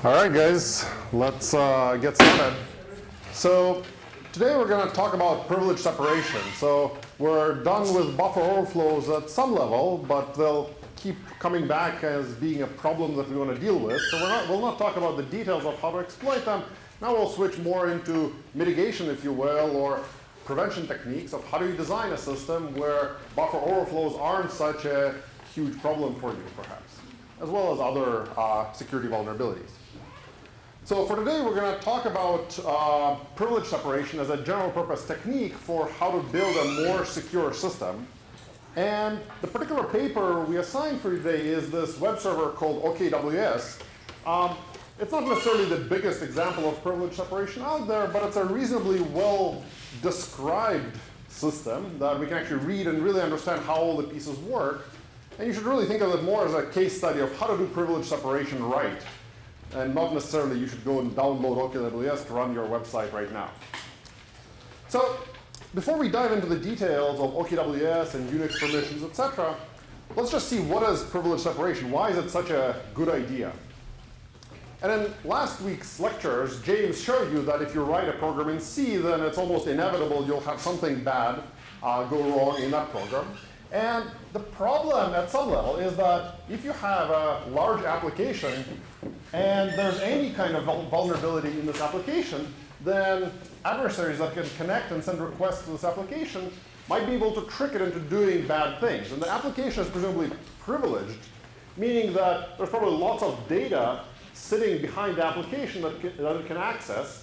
All right, guys, let's get started. So today we're going to talk about privilege separation. So we're done with buffer overflows at some level, but they'll keep coming back as being a problem that we want to deal with. So we'll not talk about the details of how to exploit them. Now we'll switch more into mitigation, if you will, or prevention techniques of how do you design a system where buffer overflows aren't such a huge problem for you, perhaps, as well as other security vulnerabilities. So for today, we're going to talk about privilege separation as a general purpose technique for how to build a more secure system. And the particular paper we assigned for today is this web server called OKWS. It's not necessarily the biggest example of privilege separation out there, but it's a reasonably well-described system that we can actually read and really understand how all the pieces work. And you should really think of it more as a case study of how to do privilege separation right. And not necessarily you should go and download OKWS to run your website right now. So before we dive into the details of OKWS and Unix permissions, etc., let's just see what is privilege separation. Why is it such a good idea? And in last week's lectures, James showed you that if you write a program in C, then it's almost inevitable you'll have something bad go wrong in that program. And the problem at some level is that if you have a large application and there's any kind of vulnerability in this application, then adversaries that can connect and send requests to this application might be able to trick it into doing bad things. And the application is presumably privileged, meaning that there's probably lots of data sitting behind the application that it can access,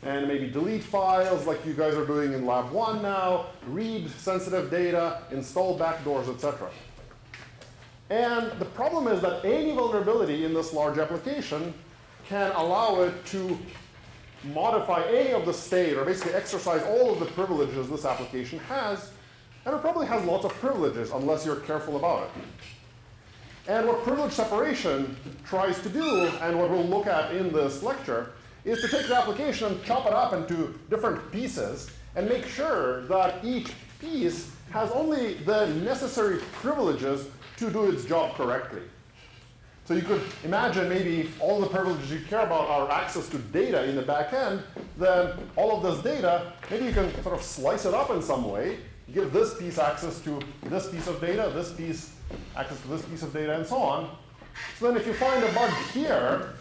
and maybe delete files like you guys are doing in Lab 1 now, read sensitive data, install backdoors, etc. And the problem is that any vulnerability in this large application can allow it to modify any of the state, or basically exercise all of the privileges this application has, and it probably has lots of privileges unless you're careful about it. And what privilege separation tries to do, and what we'll look at in this lecture, is to take the application and chop it up into different pieces and make sure that each piece has only the necessary privileges to do its job correctly. So you could imagine maybe if all the privileges you care about are access to data in the back end, then all of this data, maybe you can sort of slice it up in some way, give this piece access to this piece of data, this piece access to this piece of data, and so on. So then if you find a bug here,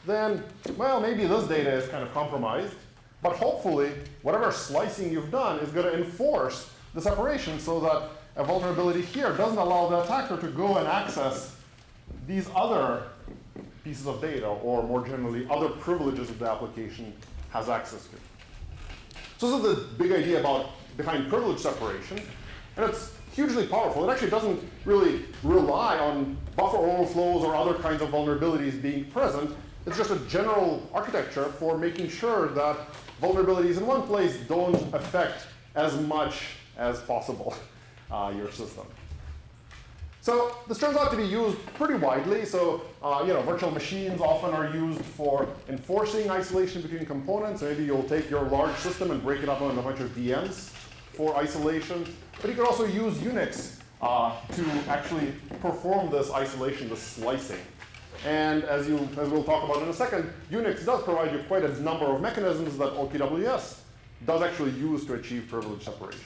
then, well, maybe this data is kind of compromised. But hopefully, whatever slicing you've done is going to enforce the separation so that a vulnerability here doesn't allow the attacker to go and access these other pieces of data, or more generally, other privileges that the application has access to. So this is the big idea behind privilege separation. And it's hugely powerful. It actually doesn't really rely on buffer overflows or other kinds of vulnerabilities being present. It's just a general architecture for making sure that vulnerabilities in one place don't affect as much as possible your system. So this turns out to be used pretty widely. So virtual machines often are used for enforcing isolation between components. Maybe you'll take your large system and break it up on a bunch of VMs for isolation. But you could also use Unix to actually perform this isolation, this slicing. And as we'll talk about in a second, Unix does provide you quite a number of mechanisms that OKWS does actually use to achieve privilege separation.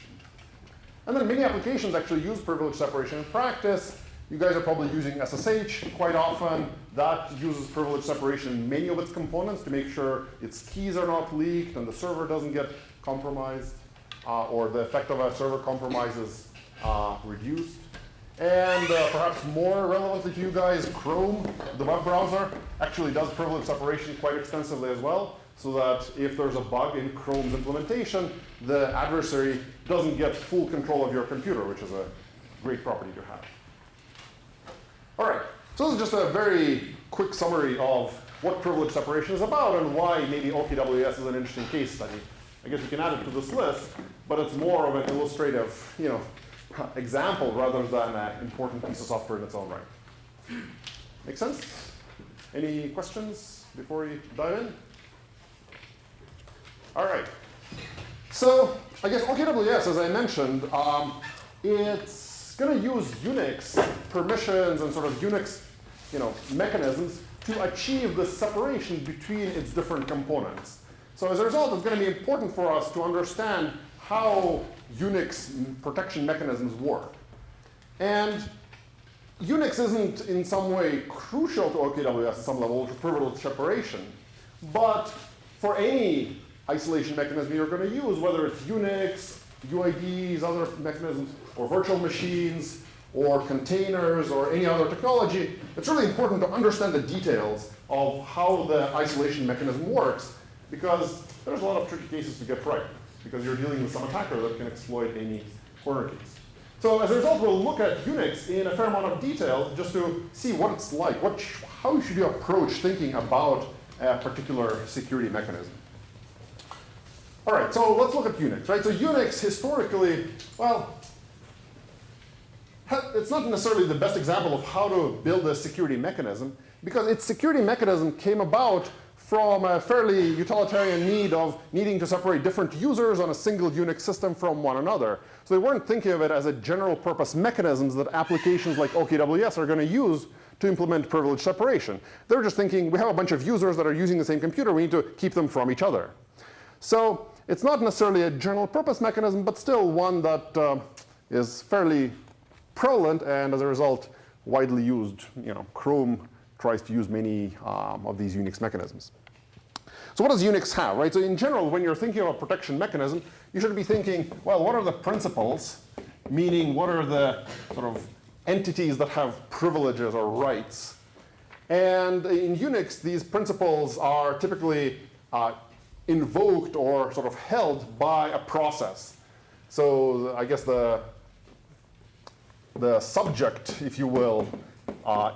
And then many applications actually use privilege separation in practice. You guys are probably using SSH quite often. That uses privilege separation in many of its components to make sure its keys are not leaked and the server doesn't get compromised, or the effect of a server compromise is reduced. And perhaps more relevantly to you guys, Chrome, the web browser, actually does privilege separation quite extensively as well, so that if there's a bug in Chrome's implementation, the adversary doesn't get full control of your computer, which is a great property to have. All right, so this is just a very quick summary of what privilege separation is about and why maybe OKWS is an interesting case study. I guess you can add it to this list, but it's more of an illustrative, example rather than an important piece of software in its own right. Make sense? Any questions before we dive in? All right. So I guess OKWS, as I mentioned, it's going to use Unix permissions and sort of Unix mechanisms to achieve the separation between its different components. So as a result, it's going to be important for us to understand how Unix protection mechanisms work. And Unix isn't in some way crucial to OKWS at some level to privilege separation. But for any isolation mechanism you're going to use, whether it's Unix, UIDs, other mechanisms, or virtual machines, or containers, or any other technology, it's really important to understand the details of how the isolation mechanism works, because there's a lot of tricky cases to get right, because you're dealing with some attacker that can exploit any corner case. So as a result, we'll look at Unix in a fair amount of detail just to see what it's like. How should you approach thinking about a particular security mechanism? All right, so let's look at Unix, right? So Unix historically, well, it's not necessarily the best example of how to build a security mechanism, because its security mechanism came about from a fairly utilitarian need of needing to separate different users on a single Unix system from one another. So they weren't thinking of it as a general purpose mechanisms that applications like OKWS are going to use to implement privilege separation. They're just thinking, we have a bunch of users that are using the same computer, we need to keep them from each other. So it's not necessarily a general purpose mechanism, but still one that is fairly prevalent and as a result widely used. Chrome tries to use many of these Unix mechanisms. So what does Unix have, right? So in general, when you're thinking of a protection mechanism, you should be thinking, well, what are the principles? Meaning, what are the sort of entities that have privileges or rights? And in Unix, these principles are typically invoked or sort of held by a process. So I guess the subject, if you will,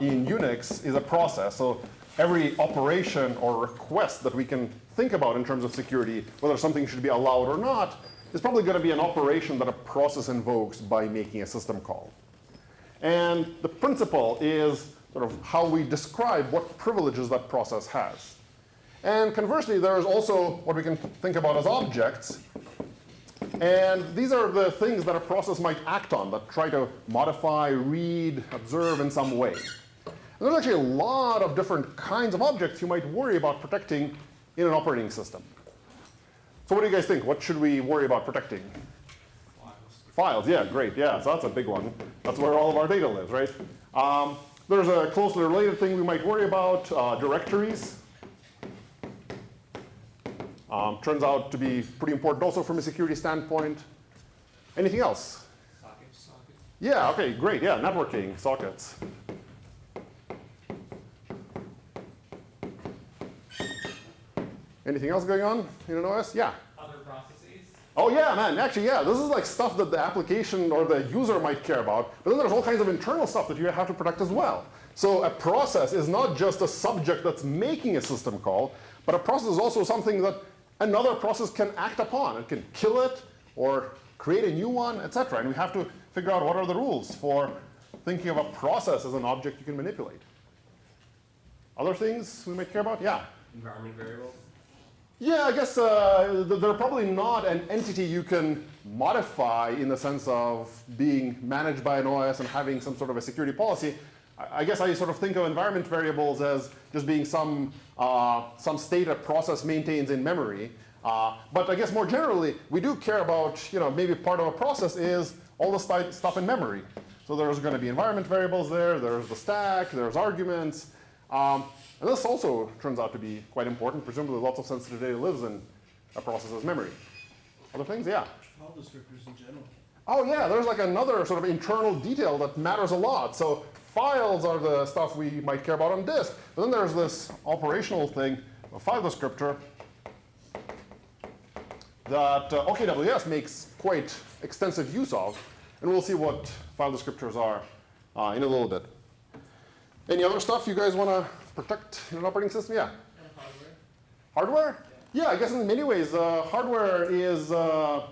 in Unix is a process. So every operation or request that we can think about in terms of security, whether something should be allowed or not, is probably going to be an operation that a process invokes by making a system call. And the principle is sort of how we describe what privileges that process has. And conversely, there is also what we can think about as objects. And these are the things that a process might act on, that try to modify, read, observe in some way. And there's actually a lot of different kinds of objects you might worry about protecting in an operating system. So what do you guys think? What should we worry about protecting? Files, yeah, great, yeah, so that's a big one. That's where all of our data lives, right? There's a closely related thing we might worry about, directories. Turns out to be pretty important also from a security standpoint. Anything else? Sockets. Yeah, okay, great, yeah, networking, sockets. Anything else going on in an OS? Yeah. Other processes. Oh yeah, man, actually, yeah, this is like stuff that the application or the user might care about, but then there's all kinds of internal stuff that you have to protect as well. So a process is not just a subject that's making a system call, but a process is also something that another process can act upon. It can kill it or create a new one, etc. And we have to figure out what are the rules for thinking of a process as an object you can manipulate. Other things we might care about? Yeah. Environment variables. Yeah, I guess they're probably not an entity you can modify in the sense of being managed by an OS and having some sort of a security policy. I guess I sort of think of environment variables as just being some state a process maintains in memory. But I guess more generally, we do care about, maybe part of a process is all the stuff in memory. So there's going to be environment variables there, there's the stack, there's arguments. And this also turns out to be quite important. Presumably lots of sensitive data lives in a process's memory. Other things? Yeah? File descriptors in general. Oh yeah, there's like another sort of internal detail that matters a lot. So files are the stuff we might care about on disk. But then there's this operational thing, a file descriptor, that OKWS makes quite extensive use of. And we'll see what file descriptors are in a little bit. Any other stuff you guys want to protect in an operating system? Yeah? Hardware. Hardware? Yeah, I guess in many ways, hardware is, so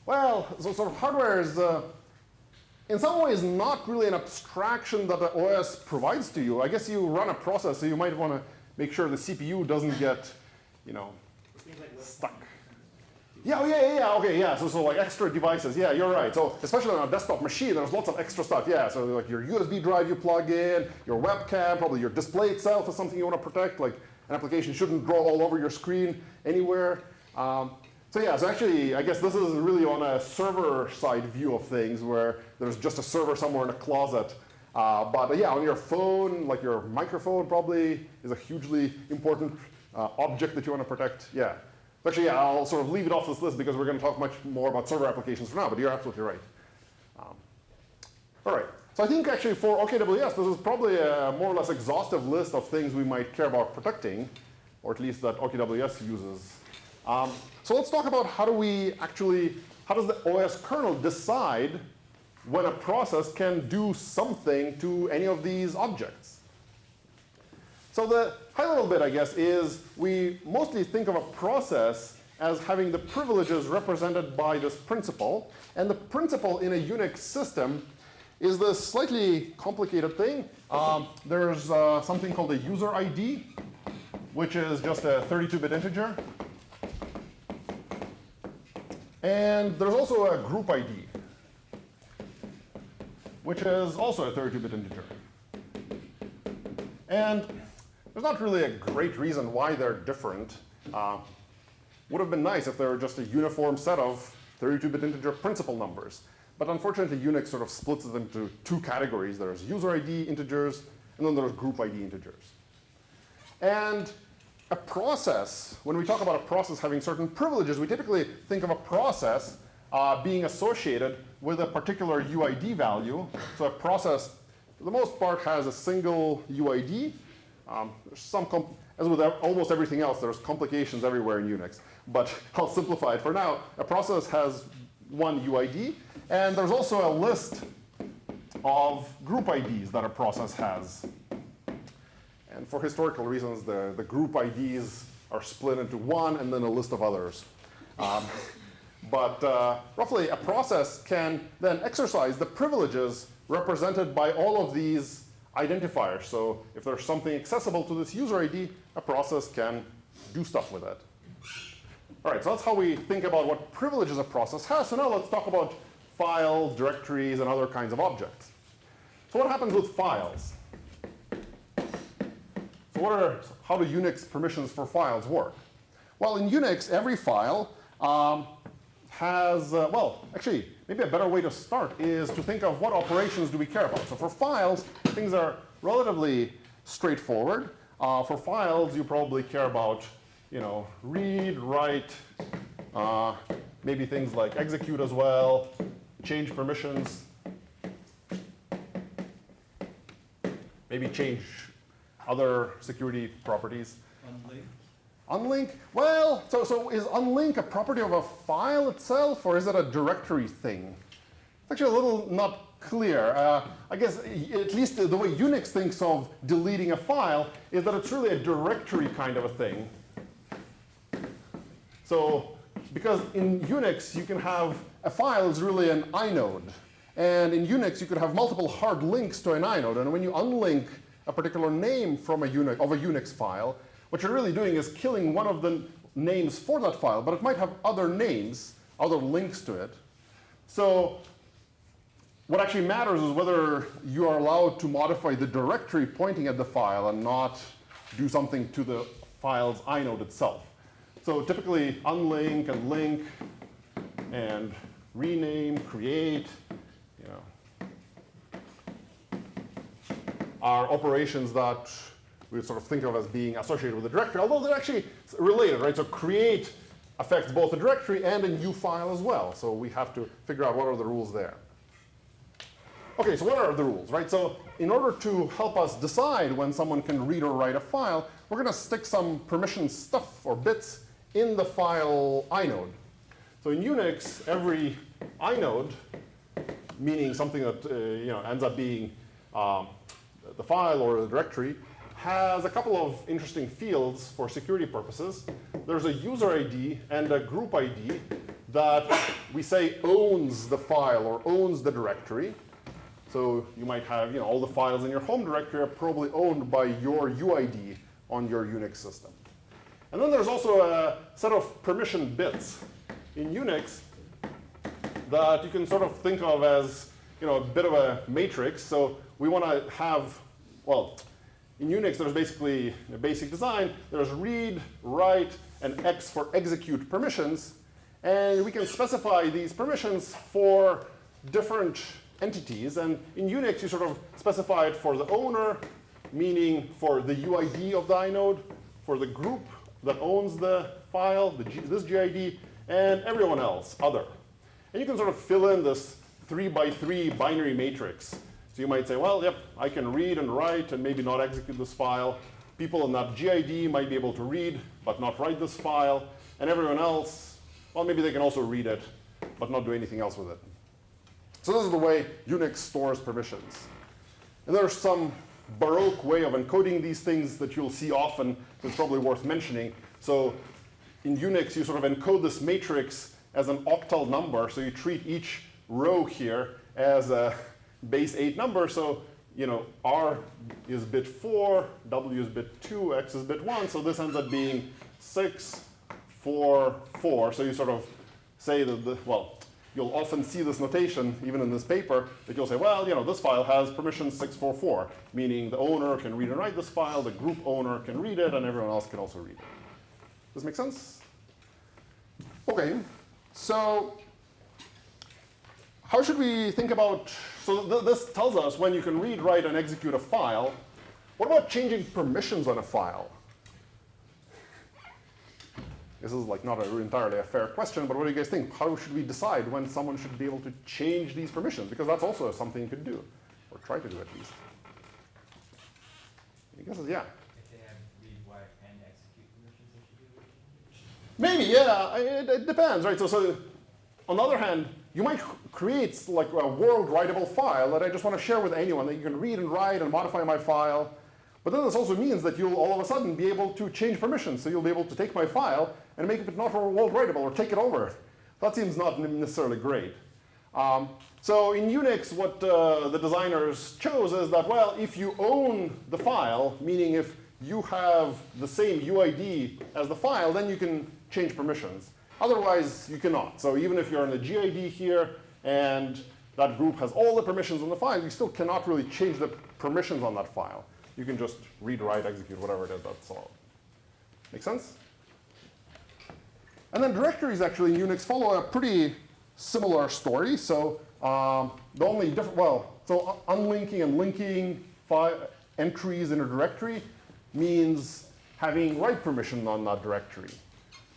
sort of hardware is, in some ways, not really an abstraction that the OS provides to you. I guess you run a process, so you might want to make sure the CPU doesn't get, stuck. Yeah, oh, yeah, okay, yeah. So like extra devices. Yeah, you're right. So especially on a desktop machine, there's lots of extra stuff. Yeah, so like your USB drive you plug in, your webcam, probably your display itself is something you want to protect. Like an application shouldn't draw all over your screen anywhere. So yeah, so actually, I guess this is really on a server-side view of things where there's just a server somewhere in a closet. But yeah, on your phone, like your microphone probably is a hugely important object that you want to protect. Yeah. Actually, yeah, I'll sort of leave it off this list because we're going to talk much more about server applications for now, but you're absolutely right. All right. So I think actually for OKWS, this is probably a more or less exhaustive list of things we might care about protecting, or at least that OKWS uses. So let's talk about how does the OS kernel decide when a process can do something to any of these objects? So the high-level bit, I guess, is we mostly think of a process as having the privileges represented by this principal. And the principal in a Unix system is this slightly complicated thing. There's something called a user ID, which is just a 32-bit integer. And there's also a group ID, which is also a 32-bit integer. And there's not really a great reason why they're different. Would have been nice if they were just a uniform set of 32-bit integer principal numbers. But unfortunately, Unix sort of splits them into two categories. There's user ID integers, and then there's group ID integers. And a process, when we talk about a process having certain privileges, we typically think of a process being associated with a particular UID value. So a process, for the most part, has a single UID. As with almost everything else, there's complications everywhere in Unix. But I'll simplify it for now. A process has one UID, and there's also a list of group IDs that a process has. And for historical reasons, the group IDs are split into one and then a list of others. But roughly, a process can then exercise the privileges represented by all of these identifiers. So if there's something accessible to this user ID, a process can do stuff with it. All right, so that's how we think about what privileges a process has. So now let's talk about files, directories, and other kinds of objects. So what happens with files? So how do Unix permissions for files work? Well, in Unix, every file has, well, actually, maybe a better way to start is to think of what operations do we care about. So for files, things are relatively straightforward. For files, you probably care about, read, write, maybe things like execute as well, change permissions, maybe change other security properties. Unlink? Well, so is unlink a property of a file itself, or is it a directory thing? It's actually a little not clear. I guess at least the way Unix thinks of deleting a file is that it's really a directory kind of a thing. So because in Unix, you can have a file is really an inode. And in Unix, you could have multiple hard links to an inode. And when you unlink a particular name from a Unix file, what you're really doing is killing one of the names for that file, but it might have other names, other links to it. So what actually matters is whether you are allowed to modify the directory pointing at the file and not do something to the file's inode itself. So typically, unlink and link and rename, create, are operations that we sort of think of as being associated with the directory, although they're actually related, right? So create affects both the directory and a new file as well. So we have to figure out what are the rules there. Okay, so what are the rules, right? So in order to help us decide when someone can read or write a file, we're going to stick some permission stuff or bits in the file inode. So in Unix, every inode, meaning something that ends up being the file or the directory, has a couple of interesting fields for security purposes. There's a user ID and a group ID that we say owns the file or owns the directory. So you might have, all the files in your home directory are probably owned by your UID on your Unix system. And then there's also a set of permission bits in Unix that you can sort of think of as a bit of a matrix. So we want to have, well, in Unix there's basically a basic design. There's read, write, and X for execute permissions. And we can specify these permissions for different entities. And in Unix, you sort of specify it for the owner, meaning for the UID of the inode, for the group that owns the file, this GID, and everyone else, other. And you can sort of fill in this 3x3 binary matrix. So you might say, well, yep, I can read and write and maybe not execute this file. People in that GID might be able to read but not write this file. And everyone else, well, maybe they can also read it but not do anything else with it. So this is the way Unix stores permissions. And there's some Baroque way of encoding these things that you'll see often that's probably worth mentioning. So in Unix, you sort of encode this matrix as an octal number. So you treat each row here as a base 8 number. So R is bit 4, W is bit 2, X is bit 1. So this ends up being 6, 4, 4. So you sort of say that, you'll often see this notation, even in this paper, that you'll say, well, this file has permission 644, meaning the owner can read and write this file, the group owner can read it, and everyone else can also read it. Does this make sense? OK, so how should we think about, so this tells us when you can read, write, and execute a file. What about changing permissions on a file? This is not entirely a fair question, but what do you guys think? How should we decide when someone should be able to change these permissions? Because that's also something you could do, or try to do at least. I guess yeah. If they have read, write, and execute permissions, they should do it. Maybe, yeah. It depends, right? So on the other hand, you might create a world writable file that I just want to share with anyone, that you can read and write and modify my file. But then this also means that you'll all of a sudden be able to change permissions. So you'll be able to take my file and make it not world writable or take it over. That seems not necessarily great. So in Unix, what the designers chose is that, well, if you own the file, meaning if you have the same UID as the file, then you can change permissions. Otherwise, you cannot. So even if you're in the GID here and that group has all the permissions on the file, you still cannot really change the permissions on that file. You can just read, write, execute, whatever it is, that's all. Make sense? And then directories actually in Unix follow a pretty similar story. So the only different, so unlinking and linking entries in a directory means having write permission on that directory.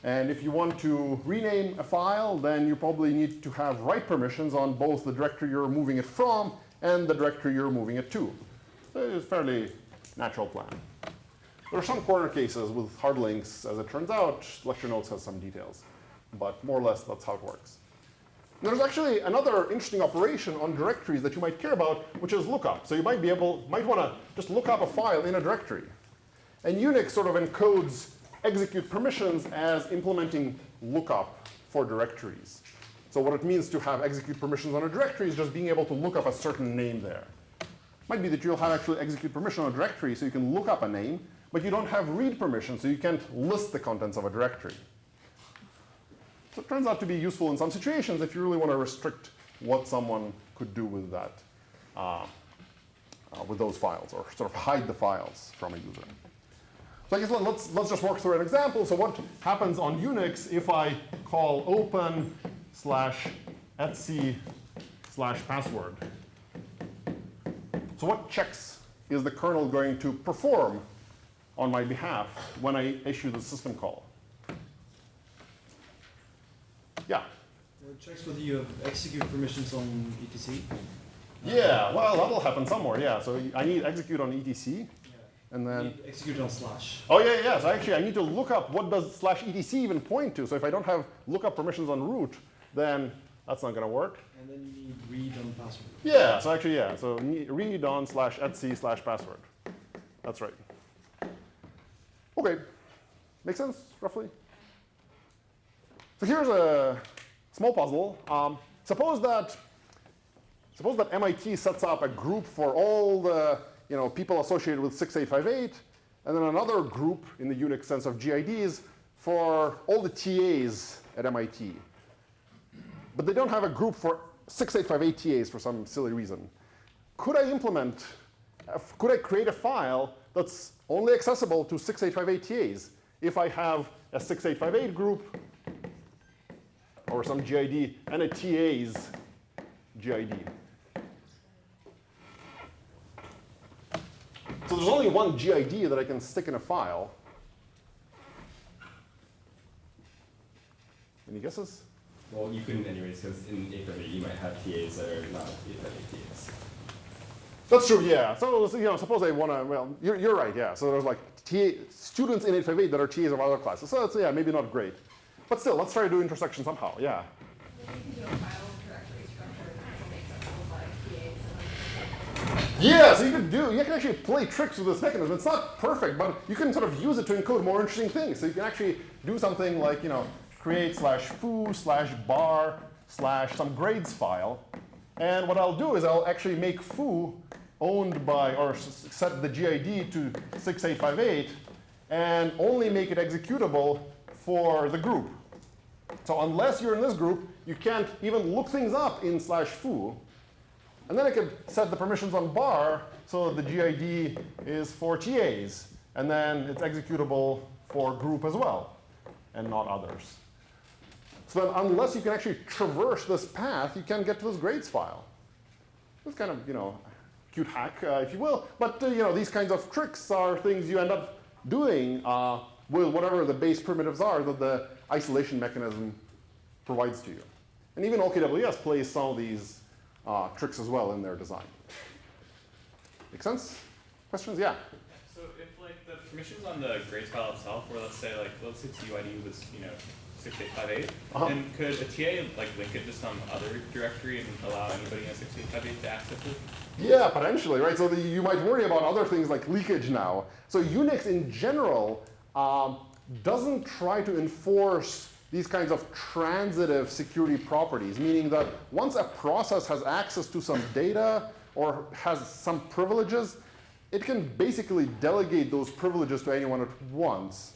And if you want to rename a file, then you probably need to have write permissions on both the directory you're moving it from and the directory you're moving it to. So it's a fairly natural plan. There are some corner cases with hard links, as it turns out. Lecture notes has some details. But more or less, that's how it works. And there's actually another interesting operation on directories that you might care about, which is lookup. So you might want to just look up a file in a directory. And Unix sort of encodes execute permissions as implementing lookup for directories. So what it means to have execute permissions on a directory is just being able to look up a certain name there. Might be that you'll have actually execute permission on a directory so you can look up a name, but you don't have read permission, so you can't list the contents of a directory. So it turns out to be useful in some situations if you really want to restrict what someone could do with that, with those files, or sort of hide the files from a user. So I guess let's just work through an example. So what happens on Unix if I call open/etc/password? So what checks is the kernel going to perform on my behalf when I issue the system call? Yeah? It checks whether you have execute permissions on etc. Yeah, well, that'll happen somewhere, yeah. So I need execute on etc. And then execute on slash. Oh, yeah. So actually, I need to look up what does /etc even point to. So if I don't have lookup permissions on root, then that's not going to work. And then you need read on password. Yeah, so actually, yeah. So read on /etc/password. That's right. OK. Make sense, roughly? So here's a small puzzle. Suppose that MIT sets up a group for all the people associated with 6858, and then another group in the Unix sense of GIDs for all the TAs at MIT. but they don't have a group for 6858 TAs for some silly reason. Could I create a file that's only accessible to 6858 TAs if I have a 6858 group or some GID and a TA's GID? So there's only one GID that I can stick in a file. Any guesses? Well, you couldn't anyways, because in 858 you might have TAs that are not 858 TAs. That's true, yeah. So suppose I want to, well, you're right, yeah. So there's like students in 858 that are TAs of other classes. So that's, yeah, maybe not great. But still, let's try to do intersection somehow, yeah. Maybe you can do a file directory structure that's accessible by TAs. Yeah, so you can actually play tricks with this mechanism. It's not perfect, but you can sort of use it to encode more interesting things. So you can actually do something like, create /foo/bar/ some grades file. And what I'll do is I'll actually make foo owned by, or set the GID to 6858, and only make it executable for the group. So unless you're in this group, you can't even look things up in /foo. And then I could set the permissions on bar so that the GID is for TAs, and then it's executable for group as well, and not others. So then unless you can actually traverse this path, you can't get to this grades file. It's kind of, cute hack, if you will. But these kinds of tricks are things you end up doing with whatever the base primitives are that the isolation mechanism provides to you. And even OKWS plays some of these tricks as well in their design. Make sense? Questions? Yeah. So if the permissions on the grades file itself were, let's say TUID was 6858, then could a TA link it to some other directory and allow anybody in 6858 to access it? Yeah, potentially, right? So you might worry about other things like leakage now. So Unix in general doesn't try to enforce these kinds of transitive security properties, meaning that once a process has access to some data or has some privileges, it can basically delegate those privileges to anyone at once.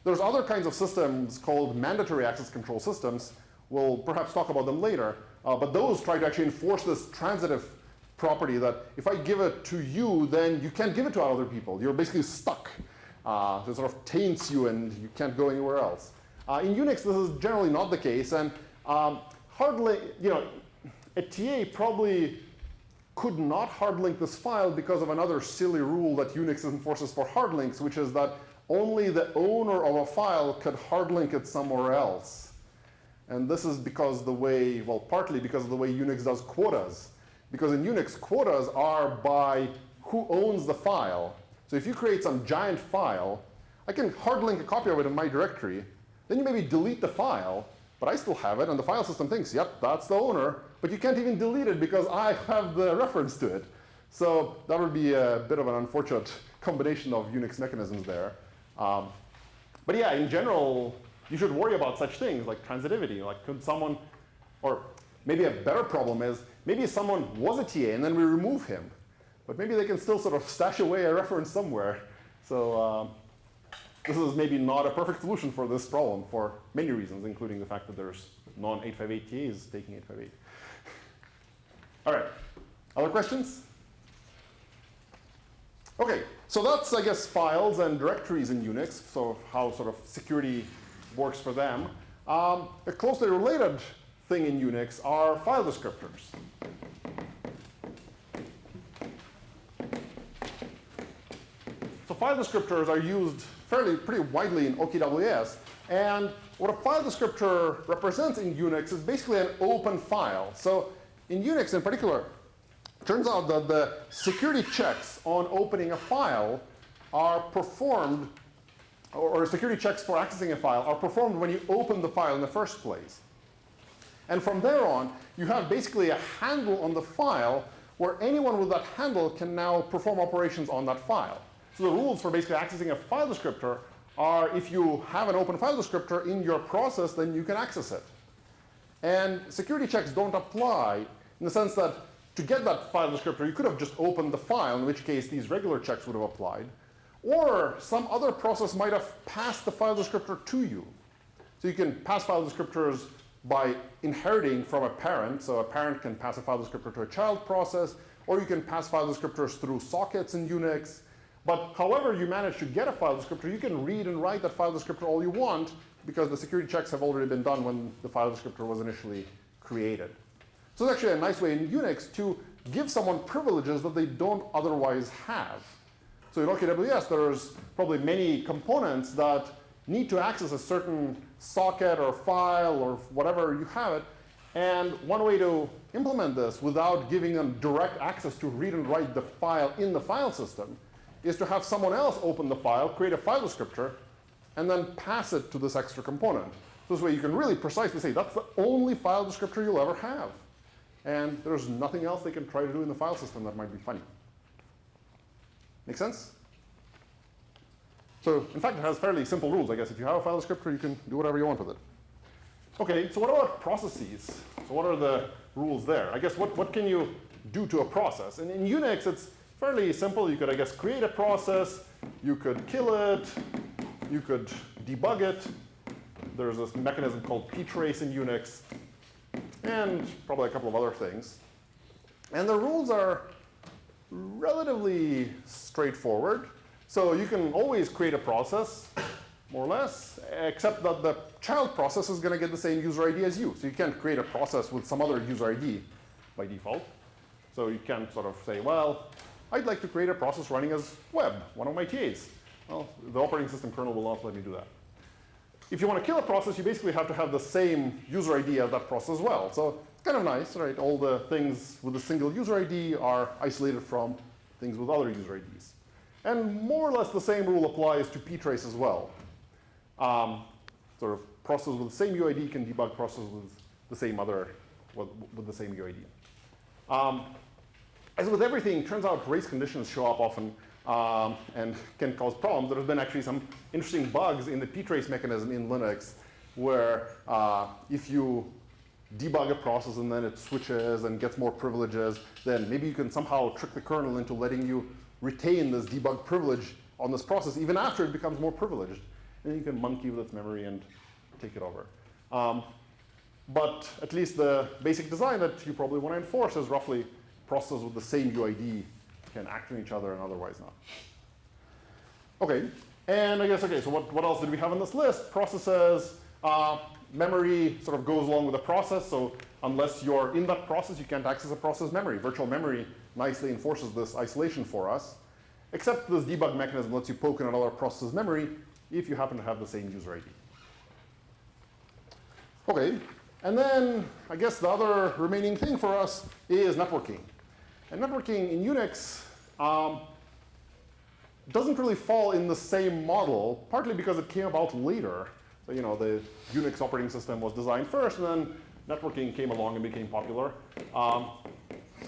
There's other kinds of systems called mandatory access control systems. We'll perhaps talk about them later. But those try to actually enforce this transitive property that if I give it to you, then you can't give it to other people. You're basically stuck. It sort of taints you and you can't go anywhere else. In Unix, this is generally not the case. And hardly, a TA probably could not hard link this file because of another silly rule that Unix enforces for hard links, which is that only the owner of a file could hard link it somewhere else. And this is because partly because of the way Unix does quotas. Because in Unix, quotas are by who owns the file. So if you create some giant file, I can hard link a copy of it in my directory. Then you maybe delete the file, but I still have it, and the file system thinks, yep, that's the owner, but you can't even delete it because I have the reference to it. So that would be a bit of an unfortunate combination of Unix mechanisms there. But yeah, in general, you should worry about such things like transitivity. Like could someone, or maybe a better problem is, maybe someone was a TA and then we remove him. But maybe they can still sort of stash away a reference somewhere. So this is maybe not a perfect solution for this problem for many reasons, including the fact that there's non-858 TAs taking 858. All right, other questions? Okay, so that's, I guess, files and directories in Unix, so how sort of security works for them. A closely related thing in Unix are file descriptors. So file descriptors are used pretty widely in OKWS, and what a file descriptor represents in Unix is basically an open file. So in Unix in particular, turns out that the security checks on opening a file are performed, or security checks for accessing a file are performed when you open the file in the first place. And from there on, you have basically a handle on the file where anyone with that handle can now perform operations on that file. So the rules for basically accessing a file descriptor are if you have an open file descriptor in your process, then you can access it. And security checks don't apply in the sense that to get that file descriptor, you could have just opened the file, in which case these regular checks would have applied. Or some other process might have passed the file descriptor to you. So you can pass file descriptors by inheriting from a parent. So a parent can pass a file descriptor to a child process, or you can pass file descriptors through sockets in Unix. But however you manage to get a file descriptor, you can read and write that file descriptor all you want, because the security checks have already been done when the file descriptor was initially created. So it's actually a nice way in Unix to give someone privileges that they don't otherwise have. So in OKWS, there's probably many components that need to access a certain socket or file or whatever you have it. And one way to implement this without giving them direct access to read and write the file in the file system is to have someone else open the file, create a file descriptor, and then pass it to this extra component. This way you can really precisely say, that's the only file descriptor you'll ever have. And there's nothing else they can try to do in the file system that might be funny. Make sense? So in fact, it has fairly simple rules, I guess. If you have a file descriptor, you can do whatever you want with it. OK, so what about processes? So what are the rules there? I guess what can you do to a process? And in Unix, it's fairly simple. You could, I guess, create a process. You could kill it. You could debug it. There's this mechanism called ptrace in Unix, and probably a couple of other things. And the rules are relatively straightforward. So you can always create a process, more or less, except that the child process is going to get the same user ID as you. So you can't create a process with some other user ID by default. So you can't sort of say, well, I'd like to create a process running as web, one of my TAs. Well, the operating system kernel will not let me do that. If you want to kill a process, you basically have to have the same user ID as that process as well. So it's kind of nice, right? All the things with a single user ID are isolated from things with other user IDs. And more or less the same rule applies to ptrace as well. Sort of process with the same UID can debug process with the same other, with the same UID. As with everything, it turns out race conditions show up often and can cause problems. There have been actually some interesting bugs in the ptrace mechanism in Linux where if you debug a process and then it switches and gets more privileges, then maybe you can somehow trick the kernel into letting you retain this debug privilege on this process even after it becomes more privileged. And you can monkey with its memory and take it over. But at least the basic design that you probably want to enforce is roughly processes with the same UID can act on each other and otherwise not. OK, and I guess, OK, so what else did we have on this list? Processes, memory sort of goes along with the process. So unless you're in that process, you can't access a process memory. Virtual memory nicely enforces this isolation for us, except this debug mechanism lets you poke in another process's memory if you happen to have the same user ID. OK, and then I guess the other remaining thing for us is networking. And networking in Unix doesn't really fall in the same model, partly because it came about later. So the Unix operating system was designed first, and then networking came along and became popular.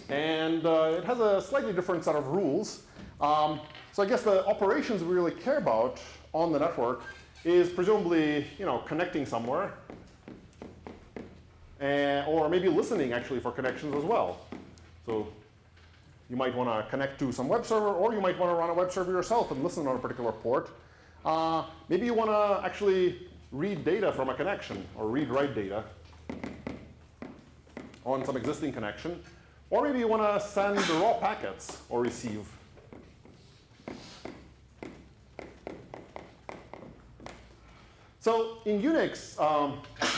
And it has a slightly different set of rules. So I guess the operations we really care about on the network is presumably connecting somewhere, or maybe listening actually for connections as well. So you might want to connect to some web server, or you might want to run a web server yourself and listen on a particular port. Maybe you want to actually read data from a connection, or read-write data on some existing connection. Or maybe you want to send the raw packets or receive. So in Unix,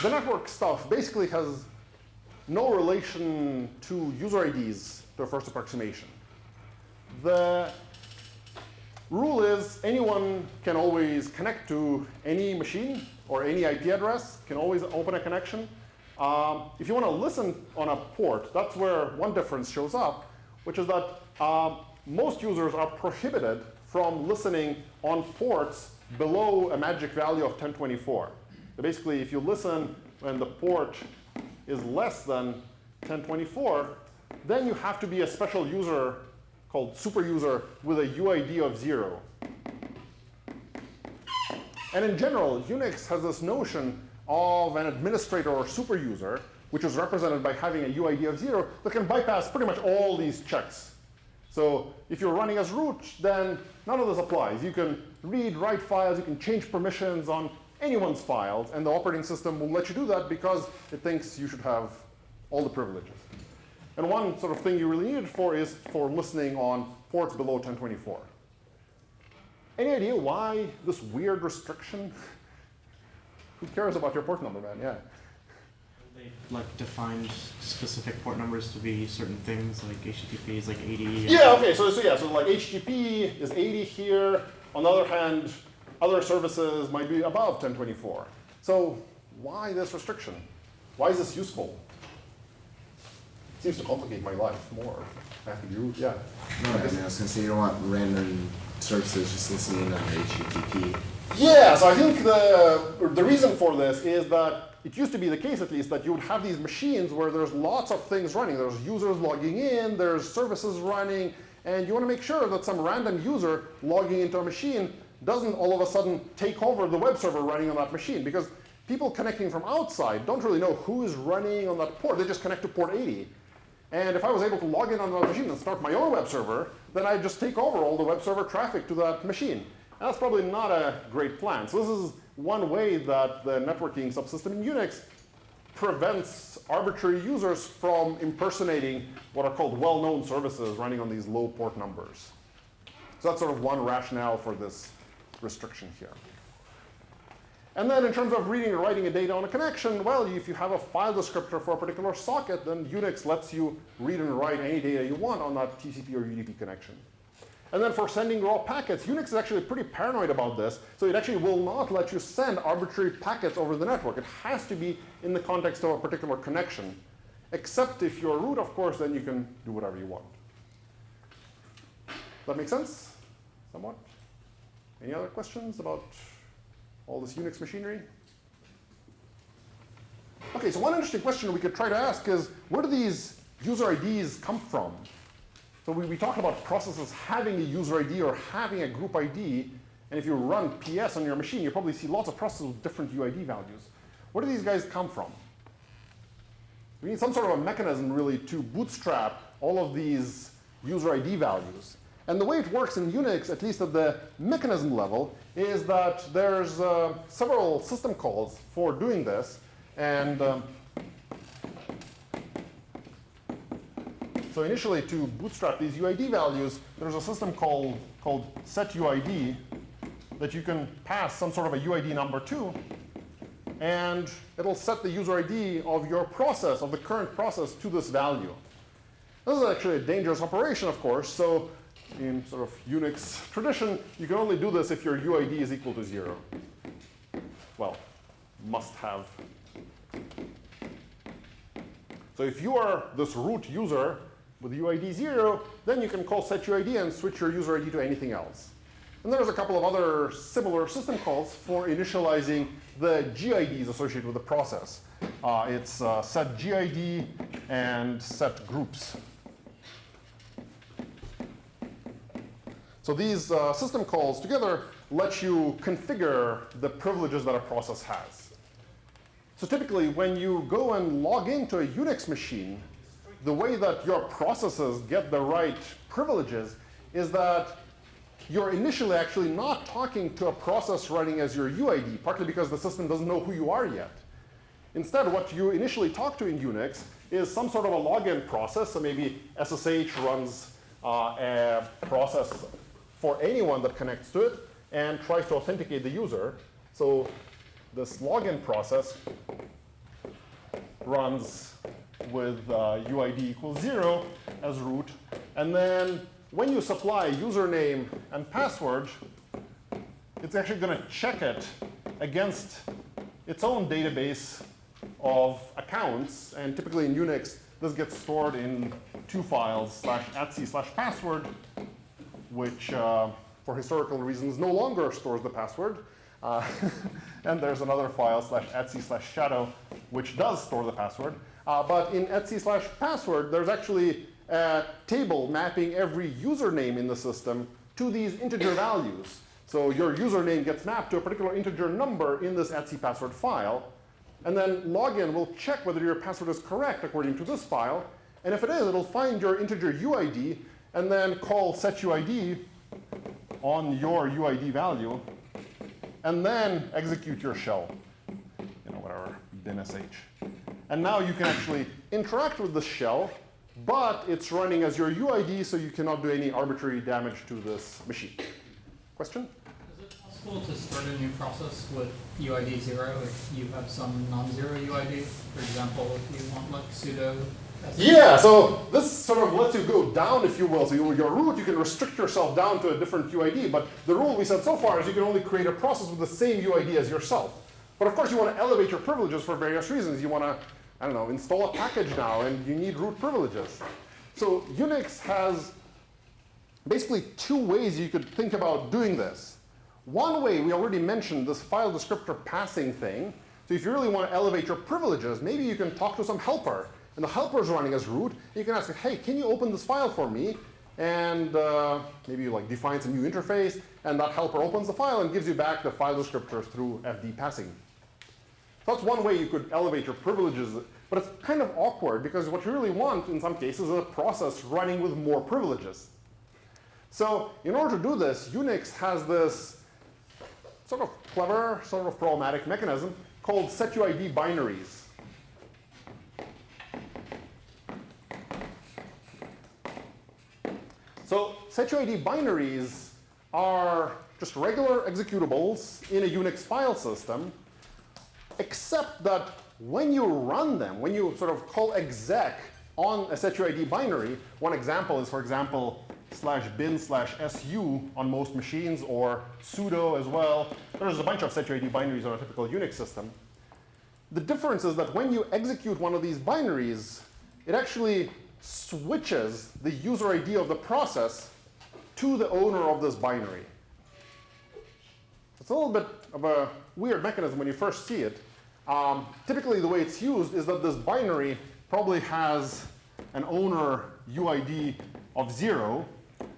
the network stuff basically has no relation to user IDs to a first approximation. The rule is anyone can always connect to any machine or any IP address, can always open a connection. If you want to listen on a port, that's where one difference shows up, which is that most users are prohibited from listening on ports below a magic value of 1024. So basically, if you listen when the port is less than 1024, then you have to be a special user called super user with a UID of 0. And in general, Unix has this notion of an administrator or super user, which is represented by having a UID of 0 that can bypass pretty much all these checks. So if you're running as root, then none of this applies. You can read, write files, you can change permissions on anyone's files, and the operating system will let you do that because it thinks you should have all the privileges. And one sort of thing you really need it for is for listening on ports below 1024. Any idea why this weird restriction? Who cares about your port number, man? Yeah. They like defined specific port numbers to be certain things, like HTTP is like 80. Yeah, okay, so like HTTP is 80 here. On the other hand, other services might be above 1024. So why this restriction? Why is this useful? Seems to complicate my life more. Matthew, you, yeah. No, I was gonna say you don't want random services just listening on HTTP. Yeah, so I think the reason for this is that it used to be the case, at least, that you would have these machines where there's lots of things running. There's users logging in, there's services running, and you want to make sure that some random user logging into a machine doesn't all of a sudden take over the web server running on that machine, because people connecting from outside don't really know who is running on that port. They just connect to port 80. And if I was able to log in on that machine and start my own web server, then I'd just take over all the web server traffic to that machine. And that's probably not a great plan. So this is one way that the networking subsystem in Unix prevents arbitrary users from impersonating what are called well-known services running on these low port numbers. So that's sort of one rationale for this restriction here. And then in terms of reading and writing a data on a connection, well, if you have a file descriptor for a particular socket, then Unix lets you read and write any data you want on that TCP or UDP connection. And then for sending raw packets, Unix is actually pretty paranoid about this, so it actually will not let you send arbitrary packets over the network. It has to be in the context of a particular connection. Except if you're root, of course, then you can do whatever you want. That make sense? Somewhat? Any other questions about all this Unix machinery? Okay, so one interesting question we could try to ask is, where do these user IDs come from? So we talked about processes having a user ID or having a group ID, and if you run PS on your machine, you probably see lots of processes with different UID values. Where do these guys come from? We need some sort of a mechanism, really, to bootstrap all of these user ID values. And the way it works in Unix, at least at the mechanism level, is that there's several system calls for doing this. And so initially, to bootstrap these UID values, there's a system called setUID that you can pass some sort of a UID number to. And it'll set the user ID of your process, of the current process, to this value. This is actually a dangerous operation, of course. So in sort of Unix tradition, you can only do this if your UID is equal to 0. Well, must have. So if you are this root user with UID 0, then you can call setUID and switch your user ID to anything else. And there's a couple of other similar system calls for initializing the GIDs associated with the process. It's setGID and setGroups. So these system calls together let you configure the privileges that a process has. So typically, when you go and log into a Unix machine, the way that your processes get the right privileges is that you're initially actually not talking to a process running as your UID, partly because the system doesn't know who you are yet. Instead, what you initially talk to in Unix is some sort of a login process. So maybe SSH runs a process for anyone that connects to it and tries to authenticate the user. So this login process runs with UID equals 0 as root. And then when you supply username and password, it's actually going to check it against its own database of accounts. And typically in Unix, this gets stored in two files, /etc/password, which for historical reasons no longer stores the password. And there's another file, /etc/shadow, which does store the password. But in etc/password, there's actually a table mapping every username in the system to these integer values. So your username gets mapped to a particular integer number in this etc/password file. And then login will check whether your password is correct according to this file. And if it is, it'll find your integer UID and then call setUID on your UID value and then execute your shell, whatever, bin sh. And now you can actually interact with the shell, but it's running as your UID, so you cannot do any arbitrary damage to this machine. Question? Is it possible to start a new process with UID 0 if you have some non-zero UID? For example, if you want like sudo. Yeah, so this sort of lets you go down, if you will. So your root, you can restrict yourself down to a different UID, but the rule we said so far is you can only create a process with the same UID as yourself. But of course, you want to elevate your privileges for various reasons. You want to, I don't know, install a package now, and you need root privileges. So Unix has basically two ways you could think about doing this. One way, we already mentioned this file descriptor passing thing. So if you really want to elevate your privileges, maybe you can talk to some helper. And the helper is running as root. You can ask, hey, can you open this file for me? And maybe you define some new interface, and that helper opens the file and gives you back the file descriptors through FD passing. So that's one way you could elevate your privileges, but it's kind of awkward because what you really want in some cases is a process running with more privileges. So in order to do this, Unix has this sort of clever, sort of problematic mechanism called setuid binaries. So setuid binaries are just regular executables in a Unix file system, except that when you run them, when you sort of call exec on a setuid binary, one example is, for example, /bin/su on most machines, or sudo as well. There's a bunch of setuid binaries on a typical Unix system. The difference is that when you execute one of these binaries, it actually switches the user ID of the process to the owner of this binary. It's a little bit of a weird mechanism when you first see it. Typically, the way it's used is that this binary probably has an owner UID of 0,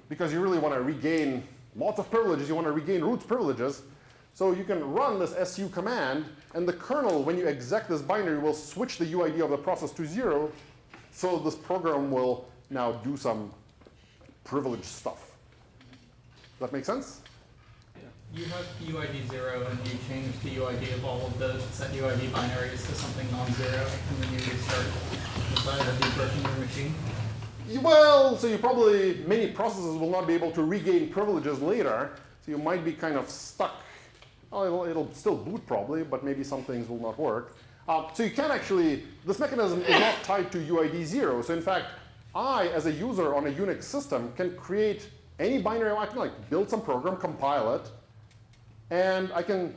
because you really want to regain lots of privileges. You want to regain root privileges. So you can run this su command, and the kernel, when you exec this binary, will switch the UID of the process to 0. So this program will now do some privileged stuff. Does that make sense? You have UID 0 and you change the UID of all of the set UID binaries to something non-zero, and then you restart. Is that a debroken your machine? Well, so many processes will not be able to regain privileges later, so you might be kind of stuck. Well, it'll still boot probably, but maybe some things will not work. So you can actually, this mechanism is not tied to UID 0. So in fact, I, as a user on a Unix system, can create any binary. I can build some program, compile it, and I can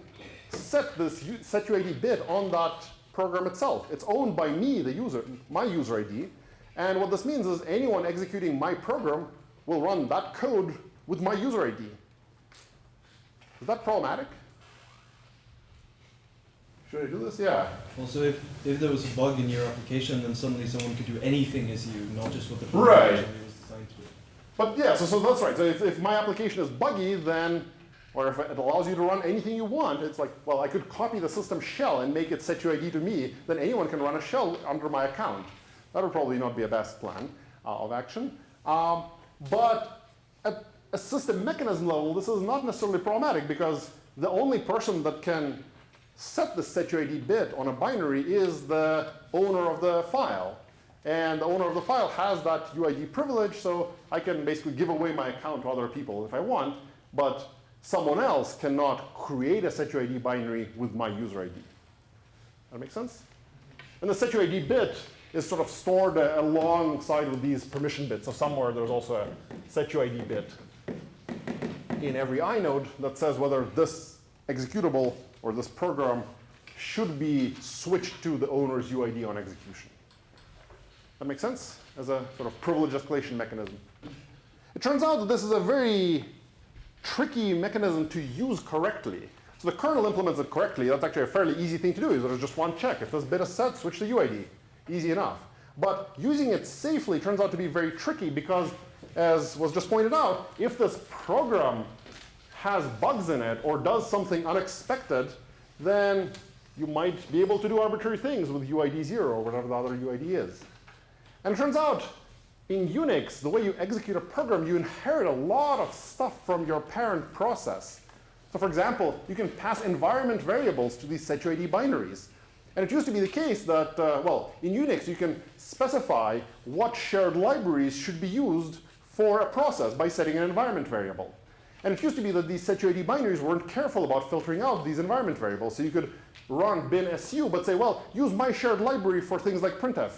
set this setuid bit on that program itself. It's owned by me, the user, my user ID. And what this means is anyone executing my program will run that code with my user ID. Is that problematic? Should I do this? Yeah. Also, if there was a bug in your application, then suddenly someone could do anything as you, not just what the Right. program was designed to do. But yeah, so that's right. So if my application is buggy, then, or if it allows you to run anything you want, it's like, well, I could copy the system shell and make it setuid to me, then anyone can run a shell under my account. That would probably not be a best plan of action. But at a system mechanism level, this is not necessarily problematic, because the only person that can set the setuid bit on a binary is the owner of the file. And the owner of the file has that UID privilege, so I can basically give away my account to other people if I want, but someone else cannot create a setuid binary with my user ID. That make sense? And the setuid bit is sort of stored alongside with these permission bits. So somewhere there's also a setuid bit in every inode that says whether this executable or this program should be switched to the owner's UID on execution. That makes sense? As a sort of privilege escalation mechanism. It turns out that this is a very tricky mechanism to use correctly. So the kernel implements it correctly. That's actually a fairly easy thing to do. There's just one check. If this bit is set, switch to UID. Easy enough. But using it safely turns out to be very tricky, because, as was just pointed out, if this program has bugs in it or does something unexpected, then you might be able to do arbitrary things with UID 0 or whatever the other UID is. And it turns out in Unix, the way you execute a program, you inherit a lot of stuff from your parent process. So for example, you can pass environment variables to these setuid binaries. And it used to be the case that, well, in Unix, you can specify what shared libraries should be used for a process by setting an environment variable. And it used to be that these setuid binaries weren't careful about filtering out these environment variables. So you could run bin su, but say, well, use my shared library for things like printf.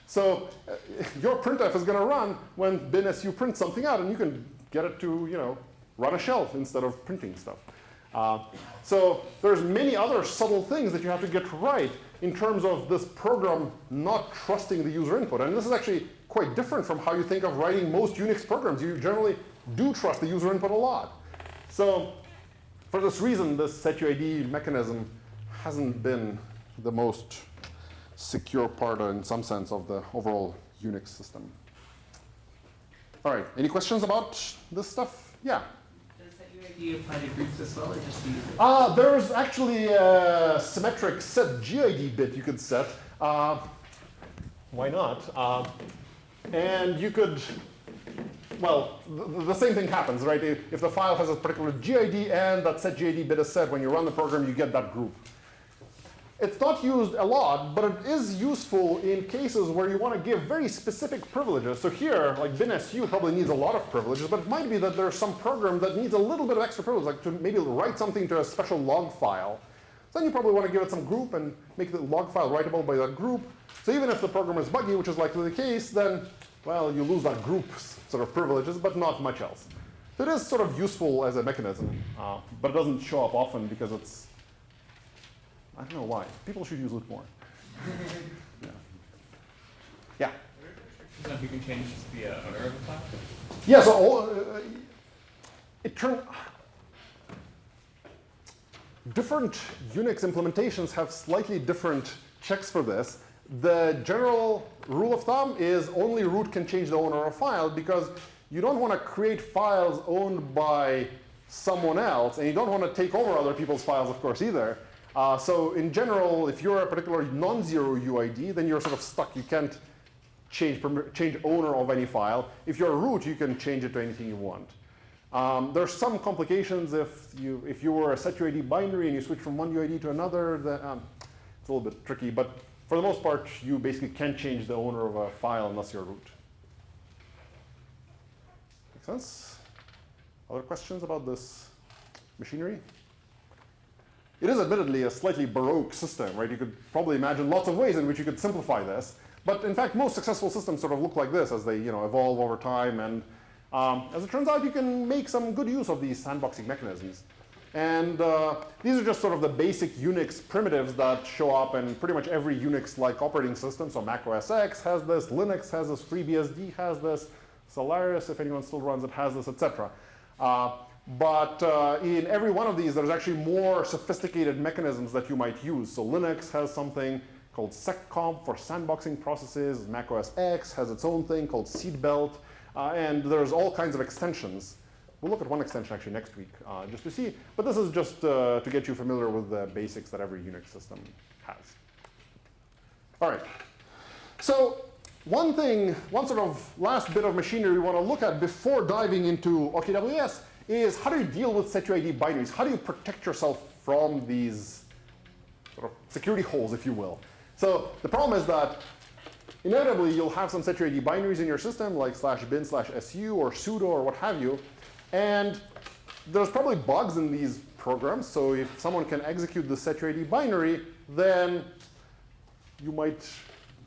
So your printf is going to run when bin su prints something out, and you can get it to, you know, run a shell instead of printing stuff. So there's many other subtle things that you have to get right in terms of this program not trusting the user input. And this is actually quite different from how you think of writing most Unix programs. You generally do trust the user input a lot. So for this reason, this setuid mechanism hasn't been the most secure part, in some sense, of the overall Unix system. All right, any questions about this stuff? Yeah. Does that UID apply to groups as well, or just users? There's actually a symmetric set GID bit you could set. Why not? And you could, well, the same thing happens, right? If the file has a particular GID and that set GID bit is set, when you run the program, you get that group. It's not used a lot, but it is useful in cases where you want to give very specific privileges. So here, like bin su probably needs a lot of privileges, but it might be that there's some program that needs a little bit of extra privilege, like to maybe write something to a special log file. So then you probably want to give it some group and make the log file writable by that group. So even if the program is buggy, which is likely the case, then, well, you lose that group's sort of privileges, but not much else. So it is sort of useful as a mechanism, but it doesn't show up often because it's, I don't know why. People should use it more. Yeah. Yeah. So if you can change the owner of the file? Yeah, so it turned. Different Unix implementations have slightly different checks for this. The general rule of thumb is only root can change the owner of a file, because you don't want to create files owned by someone else, and you don't want to take over other people's files, of course, either. So in general, if you're a particular non-zero UID, then you're sort of stuck. You can't change owner of any file. If you're a root, you can change it to anything you want. There's some complications if you were a setuid binary and you switch from one UID to another. It's a little bit tricky, but for the most part, you basically can't change the owner of a file unless you're a root. Make sense? Other questions about this machinery? It is admittedly a slightly baroque system, right? You could probably imagine lots of ways in which you could simplify this. But in fact, most successful systems sort of look like this as they evolve over time. And as it turns out, you can make some good use of these sandboxing mechanisms. And these are just sort of the basic Unix primitives that show up in pretty much every Unix-like operating system. So Mac OS X has this, Linux has this, FreeBSD has this, Solaris, if anyone still runs it, has this, etc. But in every one of these, there's actually more sophisticated mechanisms that you might use. So Linux has something called seccomp for sandboxing processes. Mac OS X has its own thing called seedbelt. And there's all kinds of extensions. We'll look at one extension actually next week just to see. But this is just to get you familiar with the basics that every Unix system has. All right. So one sort of last bit of machinery we want to look at before diving into OKWS is how do you deal with setuid binaries? How do you protect yourself from these sort of security holes, if you will? So the problem is that inevitably you'll have some setuid binaries in your system, like /bin/su or sudo or what have you. And there's probably bugs in these programs. So if someone can execute the setuid binary, then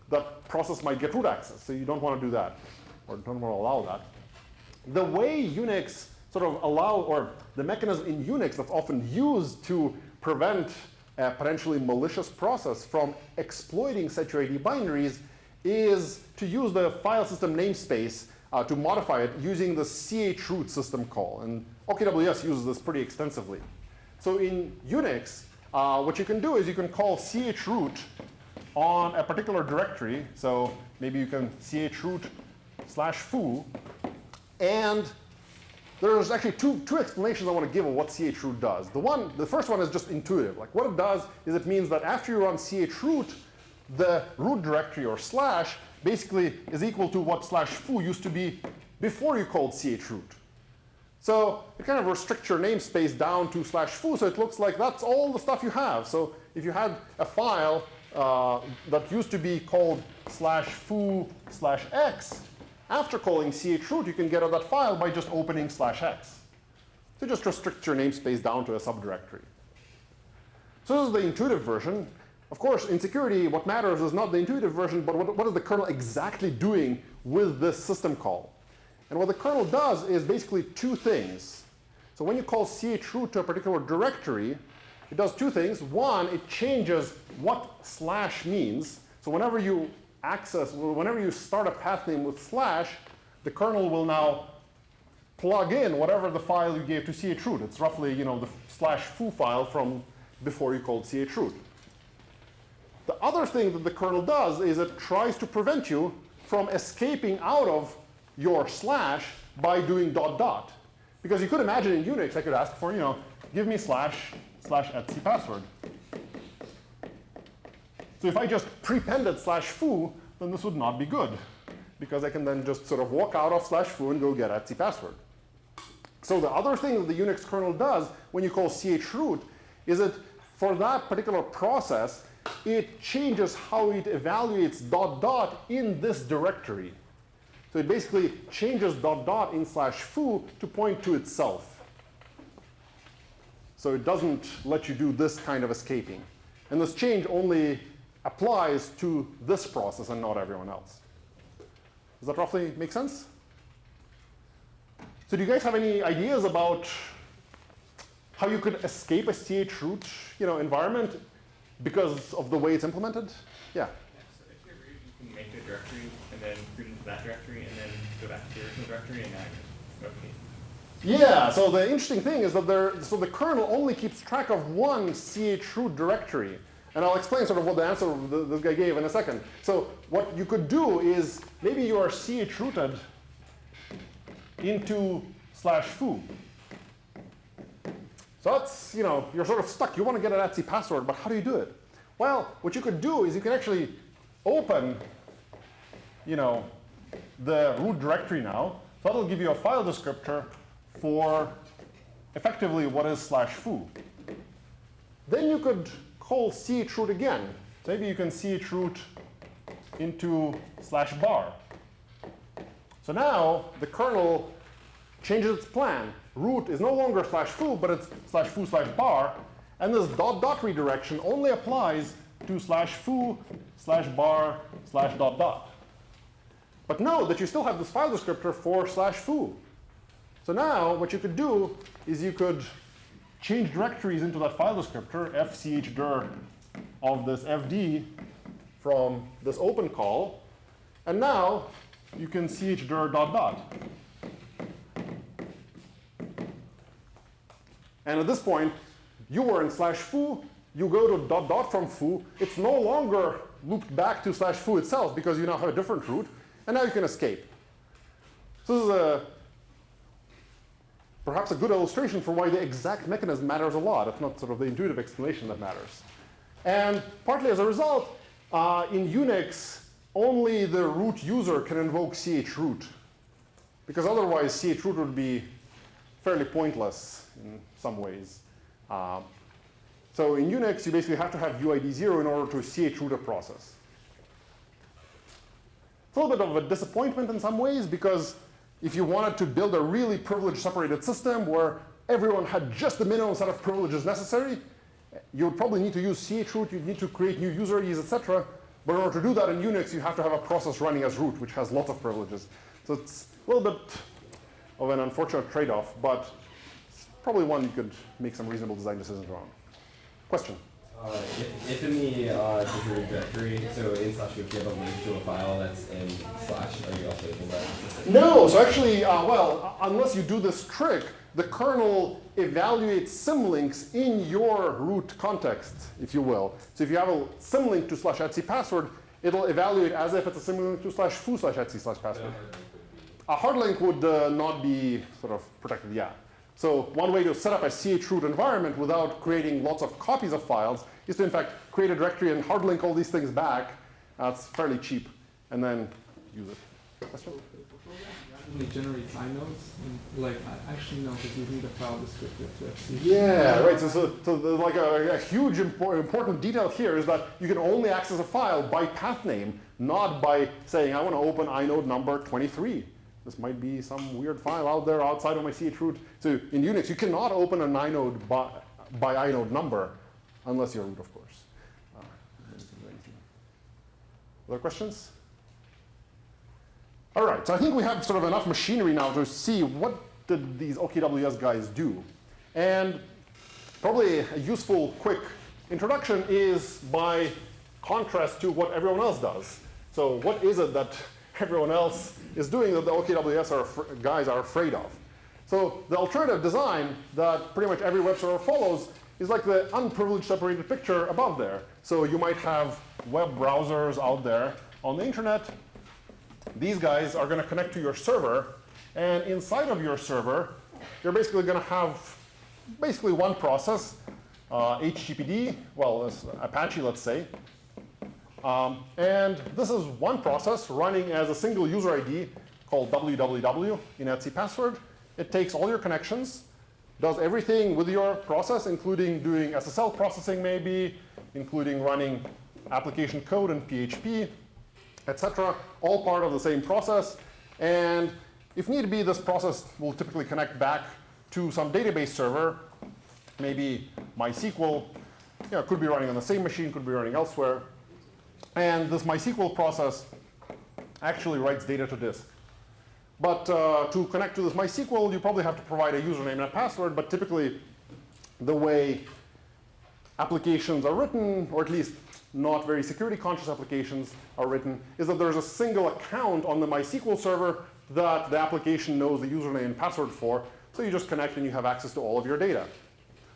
that process might get root access. So you don't want to do that, or don't want to allow that. The way Unix sort of or the mechanism in Unix that's often used to prevent a potentially malicious process from exploiting setuid binaries is to use the file system namespace to modify it using the chroot system call. And OKWS uses this pretty extensively. So in Unix, what you can do is you can call chroot on a particular directory. So maybe you can chroot/foo. And there's actually two explanations I want to give of what chroot does. The first one is just intuitive. Like what it does is it means that after you run chroot, the root directory or slash basically is equal to what /foo used to be before you called chroot. So it kind of restricts your namespace down to /foo, so it looks like that's all the stuff you have. So if you had a file that used to be called /foo/x, after calling chroot, you can get at that file by just opening /x. So just restrict your namespace down to a subdirectory. So this is the intuitive version. Of course, in security, what matters is not the intuitive version, but what is the kernel exactly doing with this system call. And what the kernel does is basically two things. So when you call chroot to a particular directory, it does two things. One, it changes what / means. So whenever you start a path name with /, the kernel will now plug in whatever the file you gave to chroot. It's roughly, the /foo file from before you called chroot. The other thing that the kernel does is it tries to prevent you from escaping out of your / by doing ... Because you could imagine in Unix, I could ask for, give me / etc password. So if I just prepended /foo, then this would not be good, because I can then just sort of walk out of /foo and go get etc password. So the other thing that the Unix kernel does when you call chroot is that for that particular process, it changes how it evaluates ... in this directory. So it basically changes ... in /foo to point to itself. So it doesn't let you do this kind of escaping. And this change only applies to this process and not everyone else. Does that roughly make sense? So do you guys have any ideas about how you could escape a chroot environment because of the way it's implemented? Yeah. So if you're root, you can make a directory and then root into that directory and then go back to your original directory and now you're okay. Yeah, so the interesting thing is that the kernel only keeps track of one chroot directory. And I'll explain sort of what the answer this guy gave in a second. So what you could do is maybe you are chrooted into /foo. So that's, you're sort of stuck. You want to get an etc password, but how do you do it? Well, what you could do is you can actually open, the root directory now. So that'll give you a file descriptor for effectively what is /foo. Then you could call chroot again. So maybe you can chroot into /bar. So now the kernel changes its plan. Root is no longer /foo, but it's /foo/bar. And this ... redirection only applies to /foo/bar/... But note that you still have this file descriptor for /foo. So now what you could do is you could change directories into that file descriptor, fchdir of this fd from this open call. And now you can chdir ... And at this point, you were in /foo, you go to ... from foo. It's no longer looped back to /foo itself because you now have a different root. And now you can escape. So this is perhaps a good illustration for why the exact mechanism matters a lot. It's not sort of the intuitive explanation that matters. And partly as a result, in Unix, only the root user can invoke chroot. Because otherwise, chroot would be fairly pointless in some ways. So in Unix, you basically have to have UID 0 in order to chroot a process. It's a little bit of a disappointment in some ways, because if you wanted to build a really privilege separated system where everyone had just the minimum set of privileges necessary, you would probably need to use chroot, you'd need to create new user IDs, etc. But in order to do that in Unix, you have to have a process running as root, which has lots of privileges. So it's a little bit of an unfortunate trade-off, but it's probably one you could make some reasonable design decisions around. Question? If in the root directory, so in /foo, if you have a link to a file that's in /, are you also able to access it? No, so actually, well, unless you do this trick, the kernel evaluates symlinks in your root context, if you will. So if you have a symlink to /etc password, it'll evaluate as if it's a symlink to /foo/etc/password. A hard link would not be sort of protected, yeah. So one way to set up a chroot environment without creating lots of copies of files is to, in fact, create a directory and hard link all these things back. It's fairly cheap, and then use it. Question? only generates inodes, and like I actually know because using the file descriptor to FC. Yeah, right. So like a huge important detail here is that you can only access a file by path name, not by saying I want to open inode number 23. This might be some weird file out there outside of my chroot. So in Unix, you cannot open an inode by inode number, unless you're root, of course. Other questions? All right, so I think we have sort of enough machinery now to see what did these OKWS guys do. And probably a useful, quick introduction is by contrast to what everyone else does. So what is it that everyone else is doing that the OKWS guys are afraid of? So the alternative design that pretty much every web server follows is like the unprivileged separated picture above there. So you might have web browsers out there on the internet. These guys are going to connect to your server. And inside of your server, you're basically going to have basically one process, HTTPD, well, Apache, let's say. And this is one process running as a single user ID called www in etc password. It takes all your connections, does everything with your process, including doing SSL processing maybe, including running application code in PHP, etc. All part of the same process. And if need be, this process will typically connect back to some database server, maybe MySQL. It could be running on the same machine, could be running elsewhere. And this MySQL process actually writes data to disk. But to connect to this MySQL, you probably have to provide a username and a password. But typically, the way applications are written, or at least not very security conscious applications are written, is that there's a single account on the MySQL server that the application knows the username and password for. So you just connect and you have access to all of your data.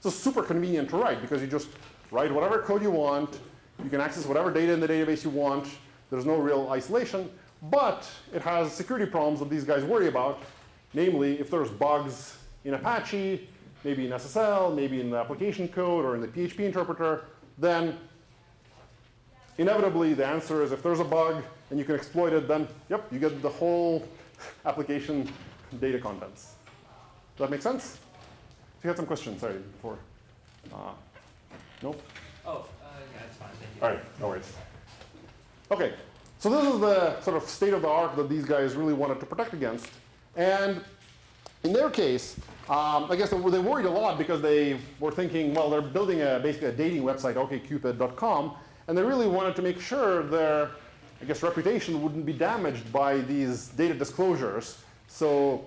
So super convenient to write because you just write whatever code you want. You can access whatever data in the database you want. There's no real isolation. But it has security problems that these guys worry about. Namely, if there's bugs in Apache, maybe in SSL, maybe in the application code or in the PHP interpreter, then inevitably the answer is if there's a bug and you can exploit it, then yep, you get the whole application data contents. Does that make sense? If you had some questions, sorry, before. Nope? Oh, yeah, it's fine, thank you. All right, no worries. OK, so this is the sort of state of the art that these guys really wanted to protect against. And in their case, I guess they worried a lot because they were thinking, well, they're building basically a dating website, okcupid.com, and they really wanted to make sure their, I guess, reputation wouldn't be damaged by these data disclosures. So,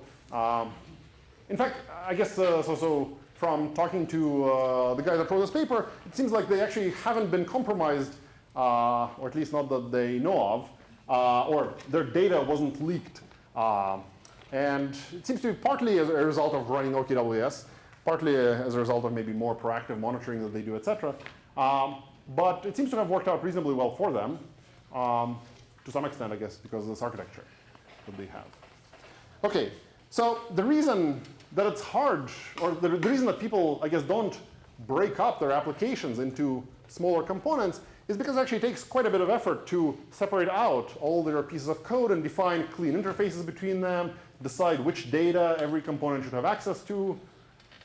in fact, I guess so from talking to the guys that wrote this paper, it seems like they actually haven't been compromised, or at least not that they know of, or their data wasn't leaked. And it seems to be partly as a result of running OKWS, partly as a result of maybe more proactive monitoring that they do, et cetera. But it seems to have worked out reasonably well for them, to some extent, I guess, because of this architecture that they have. OK, so the reason that it's hard, or the reason that people, I guess, don't break up their applications into smaller components is because it actually takes quite a bit of effort to separate out all their pieces of code and define clean interfaces between them, decide which data every component should have access to.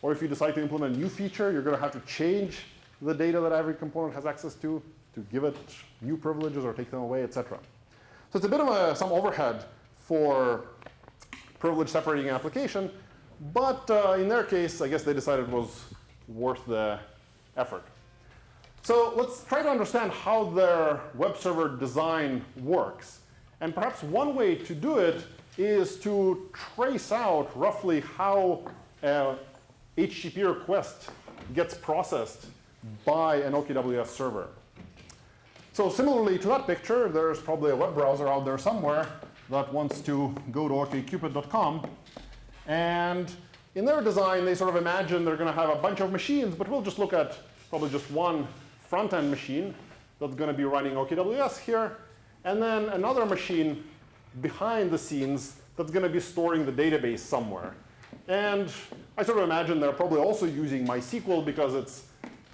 Or if you decide to implement a new feature, you're going to have to change the data that every component has access to give it new privileges or take them away, et cetera. So it's a bit of some overhead for privilege separating an application. But in their case, I guess they decided it was worth the effort. So let's try to understand how their web server design works. And perhaps one way to do it is to trace out roughly how a HTTP request gets processed by an OKWS server. So similarly to that picture, there's probably a web browser out there somewhere that wants to go to okcupid.com. And in their design, they sort of imagine they're going to have a bunch of machines, but we'll just look at probably just one front-end machine that's going to be running OKWS here, and then another machine behind the scenes that's going to be storing the database somewhere. And I sort of imagine they're probably also using MySQL because it's,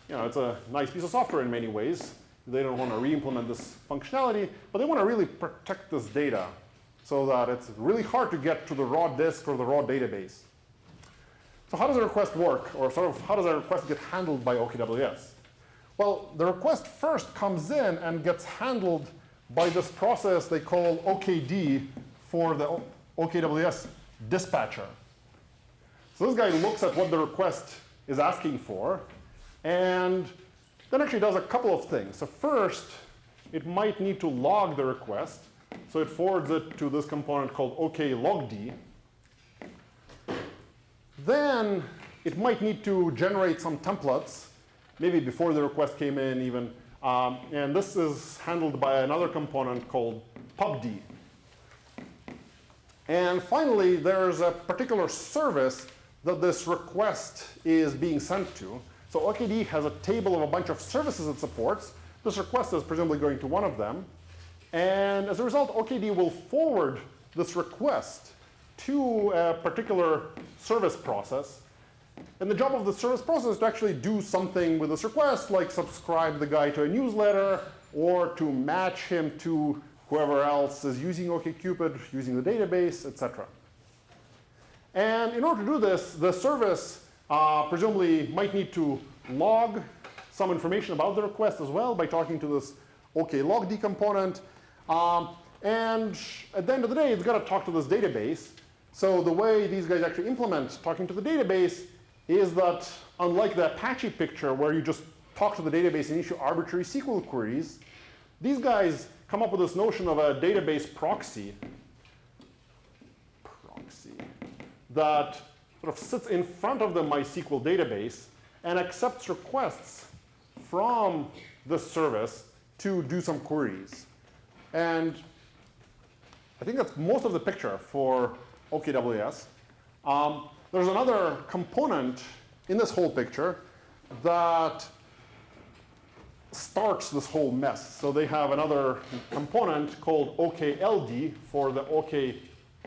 it's a nice piece of software in many ways. They don't want to re-implement this functionality, but they want to really protect this data. so that it's really hard to get to the raw disk or the raw database. So how does a request work, or sort of how does a request get handled by OKWS? Well, the request first comes in and gets handled by this process they call OKD for the OKWS dispatcher. So this guy looks at what the request is asking for, and then actually does a couple of things. So first, it might need to log the request. So it forwards it to this component called OKLogD. Then it might need to generate some templates, maybe before the request came in even. And this is handled by another component called pubd. And finally, there's a particular service that this request is being sent to. So OKD has a table of a bunch of services it supports. This request is presumably going to one of them. And as a result, OKD will forward this request to a particular service process. And the job of the service process is to actually do something with this request, like subscribe the guy to a newsletter, or to match him to whoever else is using OkCupid, using the database, etc. And in order to do this, the service presumably might need to log some information about the request as well by talking to this OKLogD component. And at the end of the day, it's got to talk to this database. So the way these guys actually implement talking to the database is that, unlike the Apache picture where you just talk to the database and issue arbitrary SQL queries, these guys come up with this notion of a database proxy that sort of sits in front of the MySQL database and accepts requests from this service to do some queries. And I think that's most of the picture for OKWS. There's another component in this whole picture that starts this whole mess. So they have another component called OKLD for the OK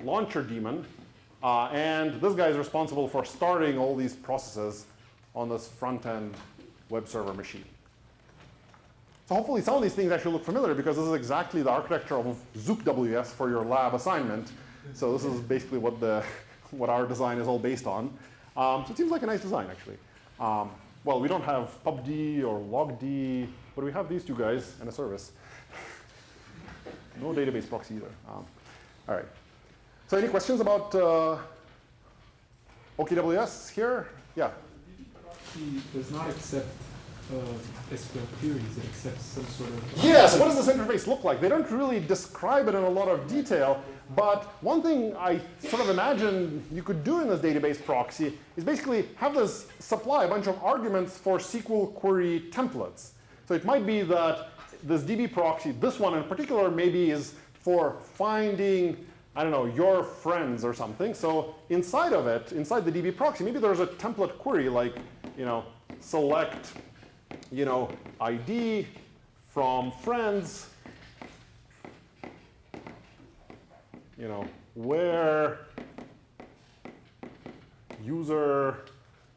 launcher daemon. And this guy is responsible for starting all these processes on this front-end web server machine. So hopefully some of these things actually look familiar, because this is exactly the architecture of ZooKWS for your lab assignment. So this is basically what our design is all based on. So it seems like a nice design, actually. Well, we don't have pubd or logd, but we have these two guys and a service. No database proxy either. All right. So any questions about OKWS here? Yeah. Proxy does not accept SQL queries. It accepts some sort of... Yes, what does this interface look like? They don't really describe it in a lot of detail, but one thing I sort of imagine you could do in this database proxy is basically have this supply a bunch of arguments for SQL query templates. So it might be that this DB proxy, this one in particular, maybe is for finding, I don't know, your friends or something. So inside of it, inside the DB proxy, maybe there's a template query like, select, ID from friends, where user,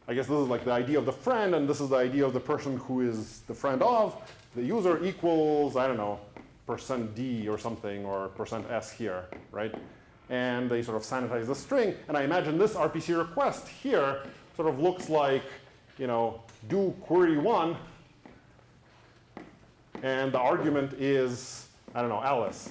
I guess this is like the ID of the friend, and this is the ID of the person who is the friend of. The user equals, I don't know, %d or something, or %s here, right? And they sort of sanitize the string. And I imagine this RPC request here sort of looks like, do query 1, and the argument is, I don't know, Alice.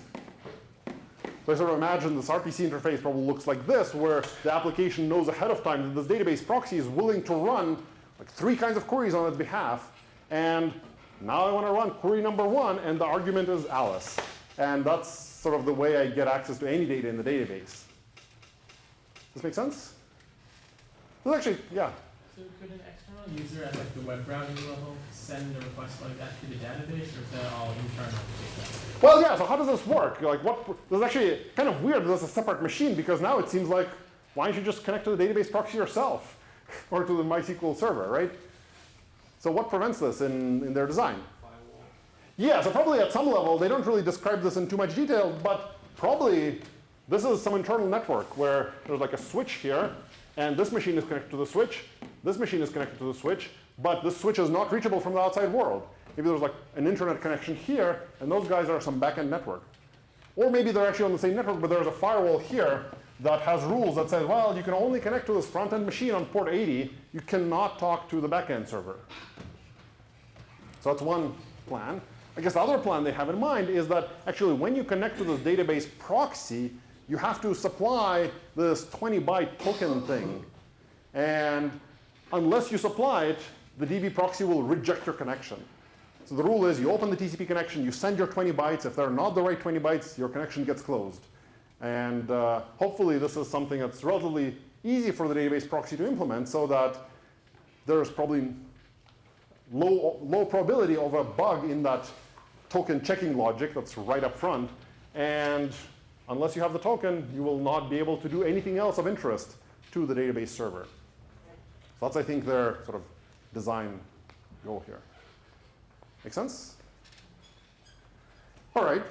So I sort of imagine this RPC interface probably looks like this, where the application knows ahead of time that this database proxy is willing to run like 3 kinds of queries on its behalf. And now I want to run query number 1, and the argument is Alice. And that's sort of the way I get access to any data in the database. Does this make sense? This actually, yeah. So could an external user at the web browser level send a request like that to the database, or is that all internal data? Well, yeah, so how does this work? Like, this is actually kind of weird that this is a separate machine, because now it seems like, why don't you just connect to the database proxy yourself or to the MySQL server, right? So what prevents this in their design? Firewall. Yeah, so probably at some level, they don't really describe this in too much detail, but probably this is some internal network where there's like a switch here, and this machine is connected to the switch, this machine is connected to the switch, but this switch is not reachable from the outside world. Maybe there's like an internet connection here, and those guys are some backend network. Or maybe they're actually on the same network, but there's a firewall here that has rules that says, well, you can only connect to this front-end machine on port 80. You cannot talk to the back-end server. So that's one plan. I guess the other plan they have in mind is that actually when you connect to this database proxy, you have to supply this 20-byte token thing. And unless you supply it, the DB proxy will reject your connection. So the rule is you open the TCP connection, you send your 20 bytes. If they're not the right 20 bytes, your connection gets closed. And hopefully this is something that's relatively easy for the database proxy to implement so that there's probably low probability of a bug in that token checking logic that's right up front. And unless you have the token, you will not be able to do anything else of interest to the database server. So that's, I think, their sort of design goal here. Make sense? All right.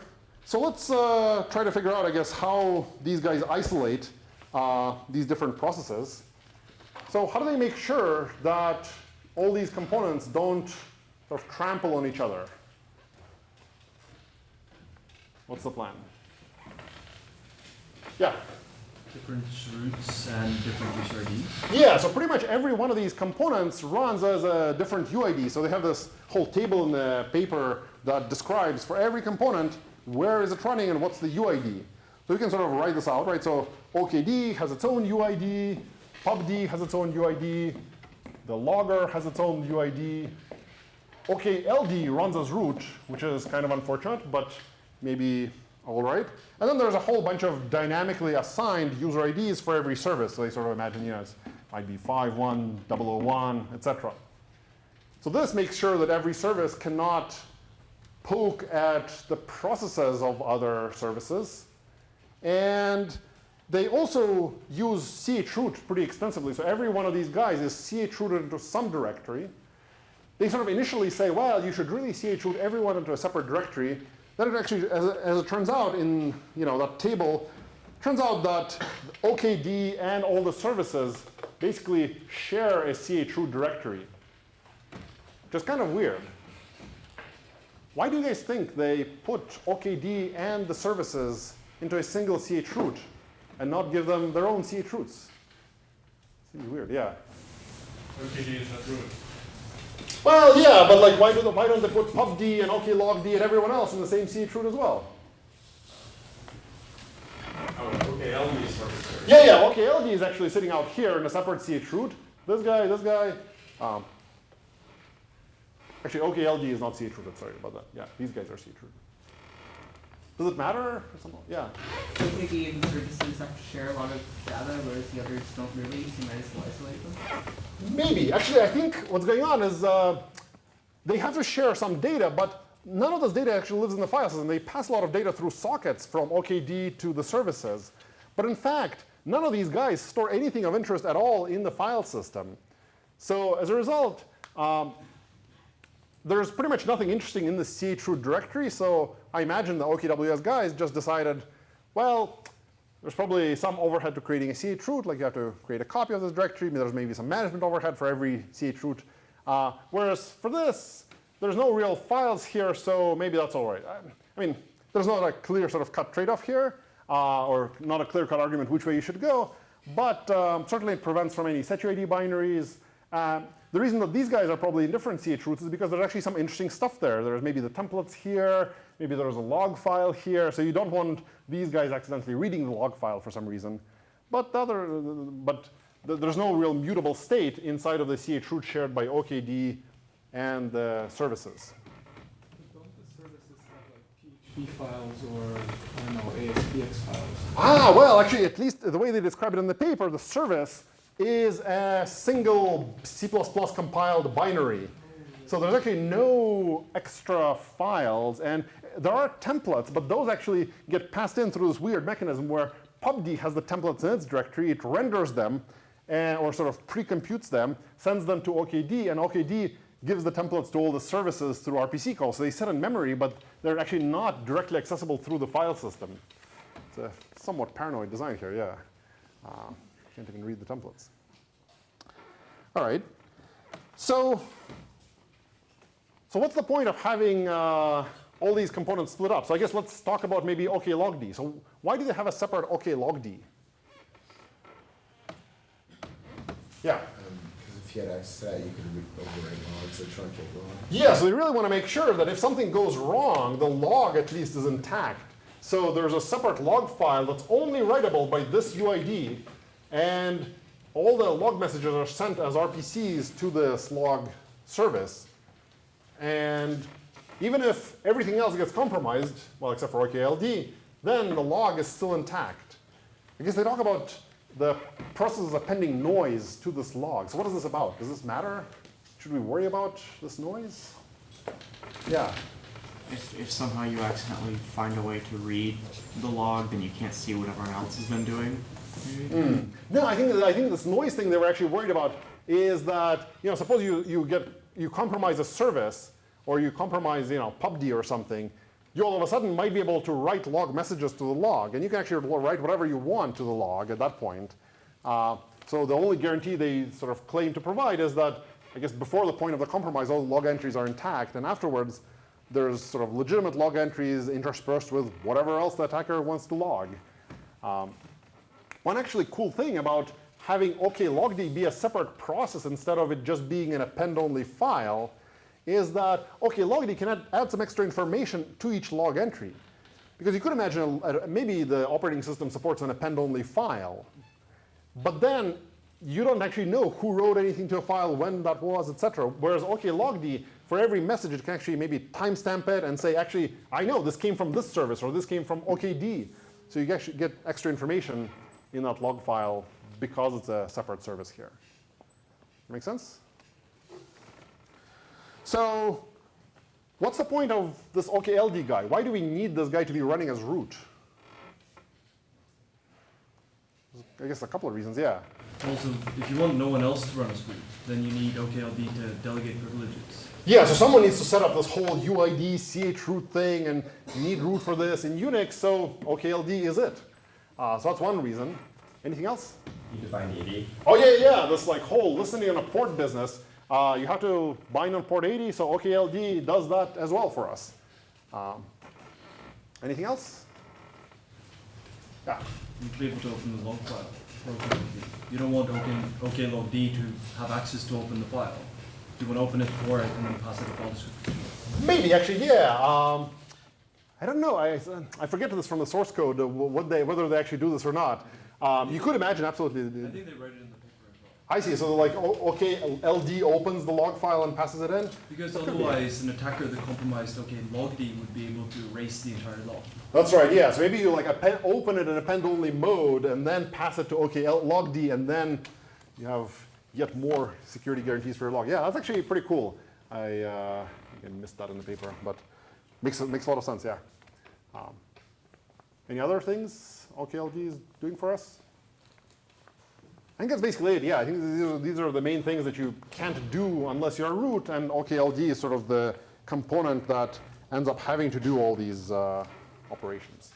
So let's try to figure out, I guess, how these guys isolate these different processes. So how do they make sure that all these components don't sort of trample on each other? What's the plan? Yeah? Different routes and different user IDs. Yeah, so pretty much every one of these components runs as a different UID. So they have this whole table in the paper that describes for every component where is it running and what's the UID. So you can sort of write this out, right? So OKD has its own UID, PubD has its own UID, the logger has its own UID. OKLD runs as root, which is kind of unfortunate, but maybe all right. And then there's a whole bunch of dynamically assigned user IDs for every service. So they sort of imagine, you know, it might be 51, 001, etc. So this makes sure that every service cannot poke at the processes of other services. And they also use chroot pretty extensively. So every one of these guys is chrooted into some directory. They sort of initially say, well, you should really chroot everyone into a separate directory. Then it actually, as it turns out in that table, turns out that OKD and all the services basically share a chroot directory, which is kind of weird. Why do you guys think they put OKD and the services into a single chroot and not give them their own chroots? Seems weird, yeah. OKD is not root. Well, yeah, but like, why don't they put PubD and OKLogD and everyone else in the same chroot as well? Oh, OKLD service. Yeah, OKLD is actually sitting out here in a separate chroot. This guy. Actually, OKLD is not chrooted. Sorry about that. Yeah, these guys are chrooted. Does it matter? Yeah. OKD and services have to share a lot of data, whereas the others don't really, so you might as well isolate them. Maybe. Actually, I think what's going on is they have to share some data, but none of this data actually lives in the file system. They pass a lot of data through sockets from OKD to the services. But in fact, none of these guys store anything of interest at all in the file system. So as a result, there's pretty much nothing interesting in the chroot directory. So I imagine the OKWS guys just decided, well, there's probably some overhead to creating a chroot, like you have to create a copy of this directory. There's maybe some management overhead for every chroot. Whereas for this, there's no real files here, so maybe that's all right. I mean, there's not a clear sort of cut trade-off here, or not a clear-cut argument which way you should go, but certainly it prevents from any setuid binaries. The reason that these guys are probably in different chroots is because there's actually some interesting stuff there. There's maybe the templates here, maybe there's a log file here, so you don't want these guys accidentally reading the log file for some reason. But there's no real mutable state inside of the chroot shared by OKD and the services. Don't the services have like PHP files or, I don't know, ASPX files? Well, actually, at least the way they describe it in the paper, the service is a single C++ compiled binary. So there's actually no extra files. And there are templates, but those actually get passed in through this weird mechanism where PubD has the templates in its directory. It renders them, or sort of pre-computes them, sends them to OKD, and OKD gives the templates to all the services through RPC calls. So they sit in memory, but they're actually not directly accessible through the file system. It's a somewhat paranoid design here, yeah. Can't even read the templates. All right. So what's the point of having all these components split up. So I guess let's talk about maybe OKLogD. So why do they have a separate OKLogD? Yeah. Because if you had access to that, you could overwrite logs or truncate logs. Yeah, so they really want to make sure that if something goes wrong, the log at least is intact. So there's a separate log file that's only writable by this UID, and all the log messages are sent as RPCs to this log service. And even if everything else gets compromised, well, except for OKLD, then the log is still intact. I guess they talk about the process is appending noise to this log. So what is this about? Does this matter? Should we worry about this noise? Yeah. If somehow you accidentally find a way to read the log, then you can't see what everyone else has been doing. Maybe? No, I think this noise thing they were actually worried about is that, suppose you compromise a service, or you compromise, PubD or something, you all of a sudden might be able to write log messages to the log, and you can actually write whatever you want to the log at that point. So the only guarantee they sort of claim to provide is that, I guess, before the point of the compromise, all the log entries are intact, and afterwards, there's sort of legitimate log entries interspersed with whatever else the attacker wants to log. One actually cool thing about having OKLogD be a separate process instead of it just being an append-only file is that OKLogD can add some extra information to each log entry. Because you could imagine maybe the operating system supports an append-only file, but then you don't actually know who wrote anything to a file, when that was, etc. Whereas OKLogD, for every message, it can actually maybe timestamp it and say, actually, I know this came from this service, or this came from OKD. So you actually get extra information in that log file because it's a separate service here. Make sense? So what's the point of this OKLD guy? Why do we need this guy to be running as root? I guess a couple of reasons, yeah. Also, if you want no one else to run as root, then you need OKLD to delegate privileges. Yeah, so someone needs to set up this whole UID chroot thing, and you need root for this in Unix, so OKLD is it. So that's one reason. Anything else? You define ED. Oh yeah, this whole listening on a port business. You have to bind on port 80, so OKLD does that as well for us. Anything else? Yeah. You need to be able to open the log file for OKLogD. You don't want OKLogD to have access to open the file. You want to open it for it and then pass it a file description. Maybe, actually, yeah. I don't know. I forget this from the source code, whether they actually do this or not. You could imagine, absolutely. I think they write it in the paper as well. I see. So OKLD opens the log file and passes it in? Because otherwise, an attacker that compromised OKLogD would be able to erase the entire log. That's right, yeah. So maybe you open it in append-only mode and then pass it to OKLogD, and then you have yet more security guarantees for your log. Yeah, that's actually pretty cool. I missed that in the paper, but makes a lot of sense, yeah. Any other things OKLD is doing for us? I think that's basically it. Yeah, I think these are the main things that you can't do unless you're root, and OKLD is sort of the component that ends up having to do all these operations.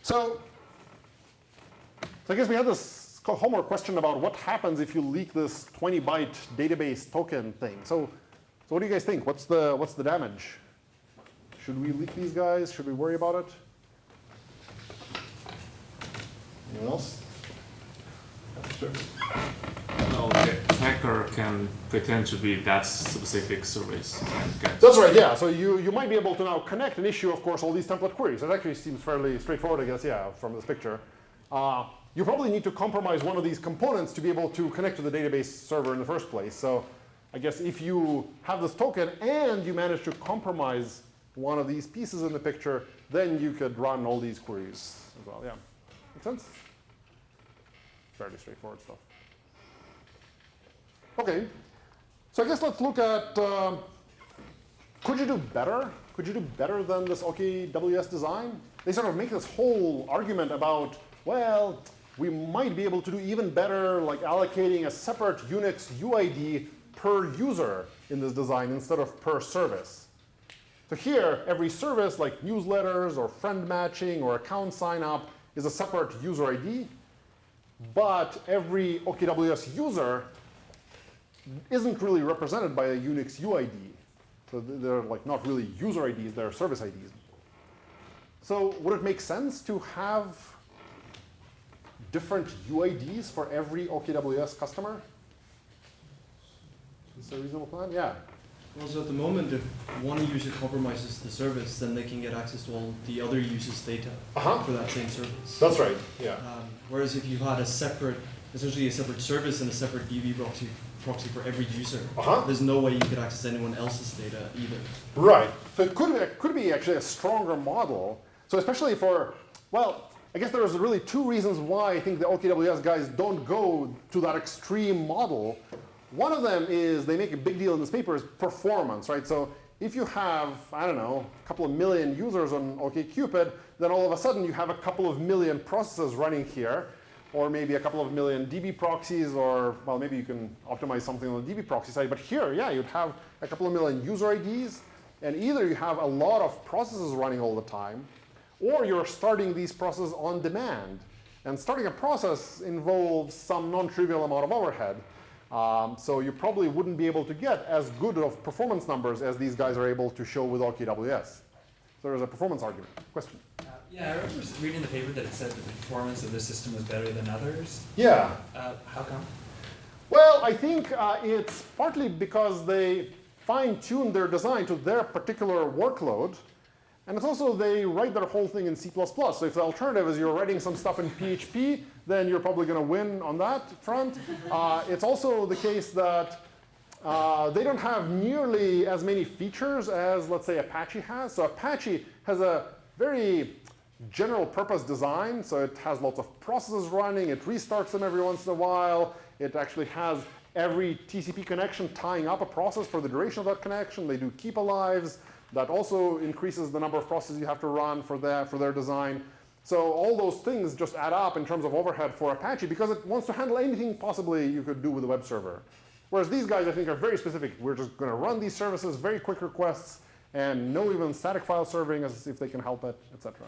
So I guess we had this homework question about what happens if you leak this 20-byte database token thing. So what do you guys think? What's the damage? Should we leak these guys? Should we worry about it? Anyone else? Sure. No, the hacker can pretend to be that specific service. That's right, yeah. So you might be able to now connect and issue, of course, all these template queries. That actually seems fairly straightforward, I guess, yeah, from this picture. You probably need to compromise one of these components to be able to connect to the database server in the first place. So I guess if you have this token and you manage to compromise one of these pieces in the picture, then you could run all these queries as well, yeah. Make sense? Fairly straightforward stuff. Okay, so I guess let's look at, could you do better? Could you do better than this OKWS design? They sort of make this whole argument about, well, we might be able to do even better, like allocating a separate Unix UID per user in this design instead of per service. So here, every service, like newsletters or friend matching or account sign up, is a separate user ID. But every OKWS user isn't really represented by a Unix UID. So they're like not really user IDs, they're service IDs. So would it make sense to have different UIDs for every OKWS customer? Is this a reasonable plan? Yeah. Well, so at the moment, if one user compromises the service, then they can get access to all the other users' data for that same service. That's right, yeah. Whereas if you had essentially a separate service and a separate DB proxy for every user, there's no way you could access anyone else's data either. Right. So it could be actually a stronger model. So especially for, well, I guess there's really two reasons why I think the OKWS guys don't go to that extreme model. One of them is they make a big deal in this paper is performance, right? So if you have, I don't know, a couple of million users on OkCupid, then all of a sudden you have a couple of million processes running here, or maybe a couple of million DB proxies, or, well, maybe you can optimize something on the DB proxy side. But here, yeah, you'd have a couple of million user IDs, and either you have a lot of processes running all the time, or you're starting these processes on demand. And starting a process involves some non-trivial amount of overhead. So you probably wouldn't be able to get as good of performance numbers as these guys are able to show with OKWS. So there's a performance argument. Question? Yeah, I remember reading the paper that it said that the performance of this system was better than others. Yeah. How come? Well, I think it's partly because they fine-tuned their design to their particular workload. And it's also they write their whole thing in C++. So if the alternative is you're writing some stuff in PHP, then you're probably going to win on that front. It's also the case that they don't have nearly as many features as, let's say, Apache has. So Apache has a very general purpose design. So it has lots of processes running. It restarts them every once in a while. It actually has every TCP connection tying up a process for the duration of that connection. They do keep alives. That also increases the number of processes you have to run for their design. So all those things just add up in terms of overhead for Apache because it wants to handle anything possibly you could do with a web server. Whereas these guys, I think, are very specific. We're just going to run these services, very quick requests, and no even static file serving as if they can help it, etc.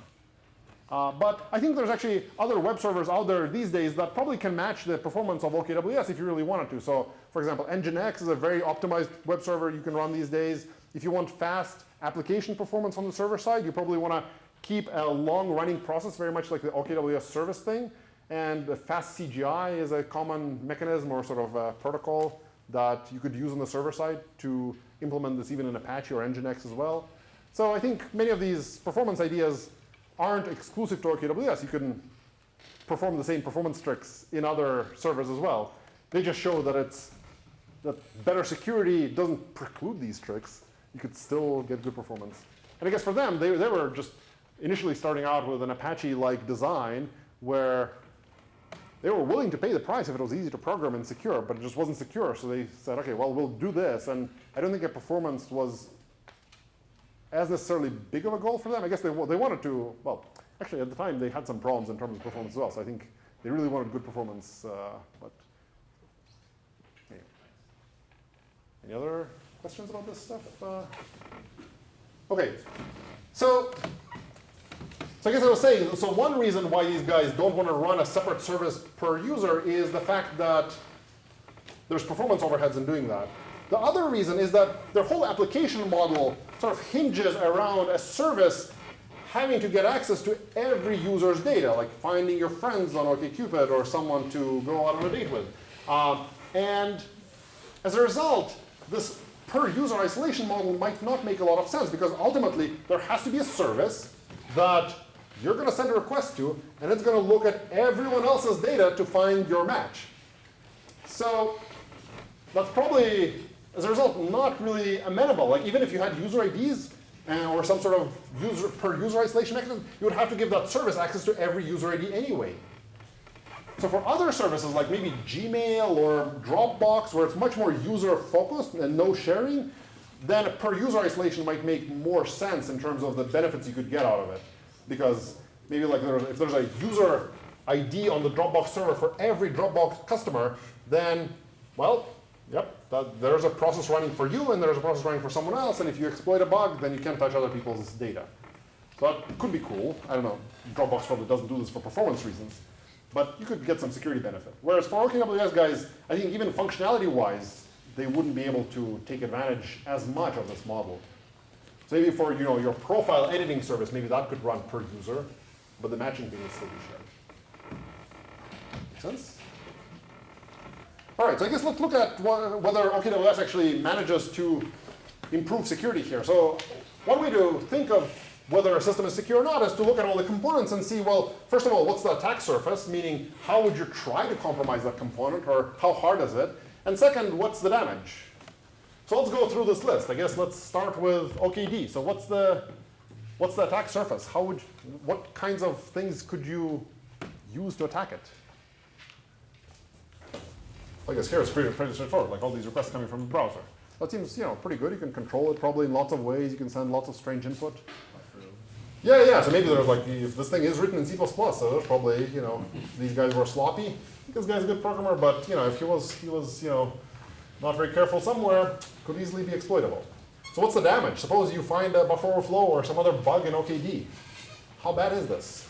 But I think there's actually other web servers out there these days that probably can match the performance of OKWS if you really wanted to. So for example, Nginx is a very optimized web server you can run these days. If you want fast application performance on the server side, you probably want to keep a long-running process, very much like the OKWS service thing. And the fast CGI is a common mechanism or sort of a protocol that you could use on the server side to implement this even in Apache or Nginx as well. So I think many of these performance ideas aren't exclusive to OKWS. You can perform the same performance tricks in other servers as well. They just show that better security doesn't preclude these tricks. You could still get good performance. And I guess for them, they were just initially starting out with an Apache-like design where they were willing to pay the price if it was easy to program and secure, but it just wasn't secure. So they said, OK, well, we'll do this. And I don't think that performance was as necessarily big of a goal for them. I guess they wanted to, well, actually, at the time, they had some problems in terms of performance as well. So I think they really wanted good performance. But anyway. Any other questions about this stuff? OK, so I guess I was saying, so one reason why these guys don't want to run a separate service per user is the fact that there's performance overheads in doing that. The other reason is that their whole application model sort of hinges around a service having to get access to every user's data, like finding your friends on OkCupid or someone to go out on a date with. And as a result, this per user isolation model might not make a lot of sense because ultimately there has to be a service that you're going to send a request to, and it's going to look at everyone else's data to find your match. So that's probably, as a result, not really amenable. Like even if you had user IDs or some sort of per user isolation mechanism, you would have to give that service access to every user ID anyway. So for other services like maybe Gmail or Dropbox, where it's much more user focused and no sharing, then a per user isolation might make more sense in terms of the benefits you could get out of it. Because maybe like if there's a user ID on the Dropbox server for every Dropbox customer, then, well, yep, there's a process running for you and there's a process running for someone else. And if you exploit a bug, then you can't touch other people's data. So that could be cool. I don't know. Dropbox probably doesn't do this for performance reasons. But you could get some security benefit. Whereas for OKWS guys, I think even functionality-wise, they wouldn't be able to take advantage as much of this model. So maybe for your profile editing service, maybe that could run per user, but the matching thing would still be shared. Make sense? All right, so I guess let's look at whether OKWS actually manages to improve security here. So one way to think of whether a system is secure or not is to look at all the components and see, well, first of all, what's the attack surface? Meaning, how would you try to compromise that component, or how hard is it? And second, what's the damage? So let's go through this list. I guess let's start with OKD. So what's the attack surface? What kinds of things could you use to attack it? I guess here it's pretty straightforward, like all these requests coming from the browser. That seems, pretty good. You can control it probably in lots of ways. You can send lots of strange input. Yeah. So maybe there's like, if this thing is written in C++, so there's probably, these guys were sloppy. I think this guy's a good programmer, but if he was, not very careful somewhere, could easily be exploitable. So what's the damage? Suppose you find a buffer overflow or some other bug in OKD. How bad is this?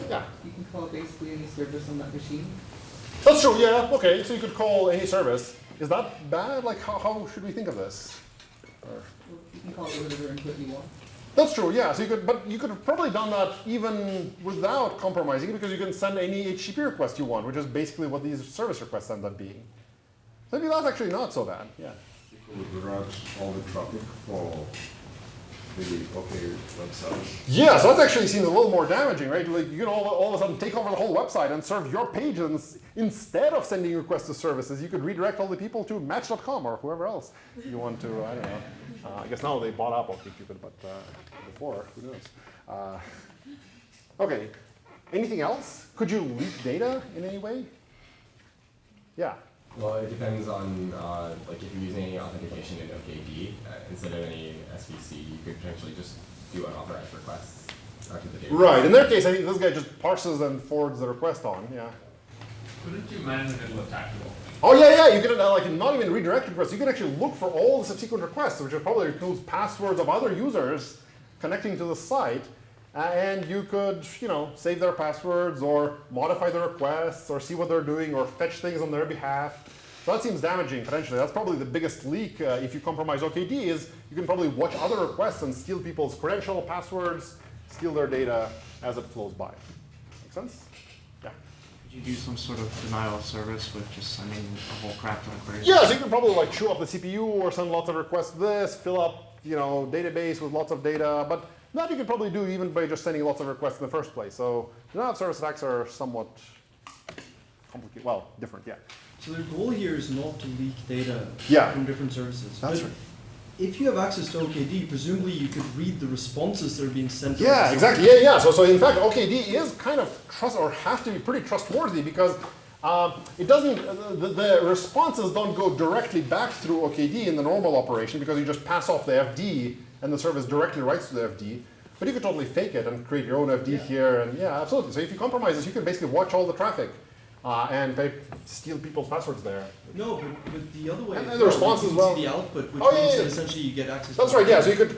Yeah. You can call basically any service on that machine. That's true, yeah, okay, so you could call any service. Is that bad? Like, how should we think of this? You can call it whatever input you want. That's true, yeah, so you could have probably done that even without compromising, because you can send any HTTP request you want, which is basically what these service requests end up being. Maybe that's actually not so bad, yeah. You could route all the traffic for the OK themselves. Yeah, so that actually seems a little more damaging, right? Like you can all of a sudden take over the whole website and serve your page, and instead of sending requests to services, you could redirect all the people to Match.com or whoever else you want to. I don't know. I guess now they bought up OkCupid, but before, who knows? Okay. Anything else? Could you leak data in any way? Yeah. Well, it depends on like if you're using any authentication in OKD, instead of any SVC, you could potentially just do unauthorized requests back to the database. Right. In their case, I think this guy just parses and forwards the request on. Yeah. Couldn't you manage it with attackable? Oh yeah. You could like not even redirect requests. You could actually look for all the subsequent requests, which probably includes passwords of other users connecting to the site. And you could, save their passwords or modify the requests or see what they're doing or fetch things on their behalf. So that seems damaging potentially. That's probably the biggest leak if you compromise OKD is you can probably watch other requests and steal people's credential, passwords, steal their data as it flows by. Make sense? Yeah. Could you do some sort of denial of service with just sending a whole crap ton of queries? Yeah, so you can probably like chew up the CPU or send lots of requests to this, fill up, database with lots of data, but that you could probably do even by just sending lots of requests in the first place. So denial of service attacks are somewhat complicated, well, different, yeah. So the goal here is not to leak data Yeah. from different services. That's But right. if you have access to OKD, presumably you could read the responses that are being sent. to Yeah, the exactly. Yeah. So in fact, OKD is kind of has to be pretty trustworthy because it doesn't. The responses don't go directly back through OKD in the normal operation because you just pass off the FD and the service directly writes to the FD. But you could totally fake it and create your own FD here, and yeah, absolutely. So if you compromise this, you can basically watch all the traffic and steal people's passwords there. No, but the other way. And the response you as can well. see the output, which Oh, yeah, means yeah. that essentially you get access. That's to right, yeah. So you could,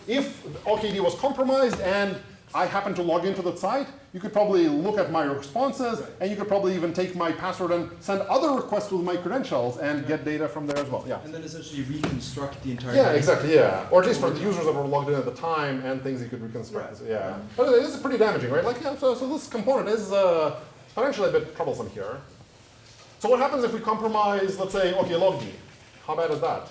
if OKD was compromised and I happen to log into the site, you could probably look at my responses, and you could probably even take my password and send other requests with my credentials and get data from there as well. Yeah. And then essentially reconstruct the entire. Yeah, exactly. Yeah, or at least for the users that were logged in at the time and things you could reconstruct. Right. So, yeah, but it is pretty damaging, right? Like, yeah. So this component is potentially a bit troublesome here. So what happens if we compromise, let's say, OK logd? How bad is that?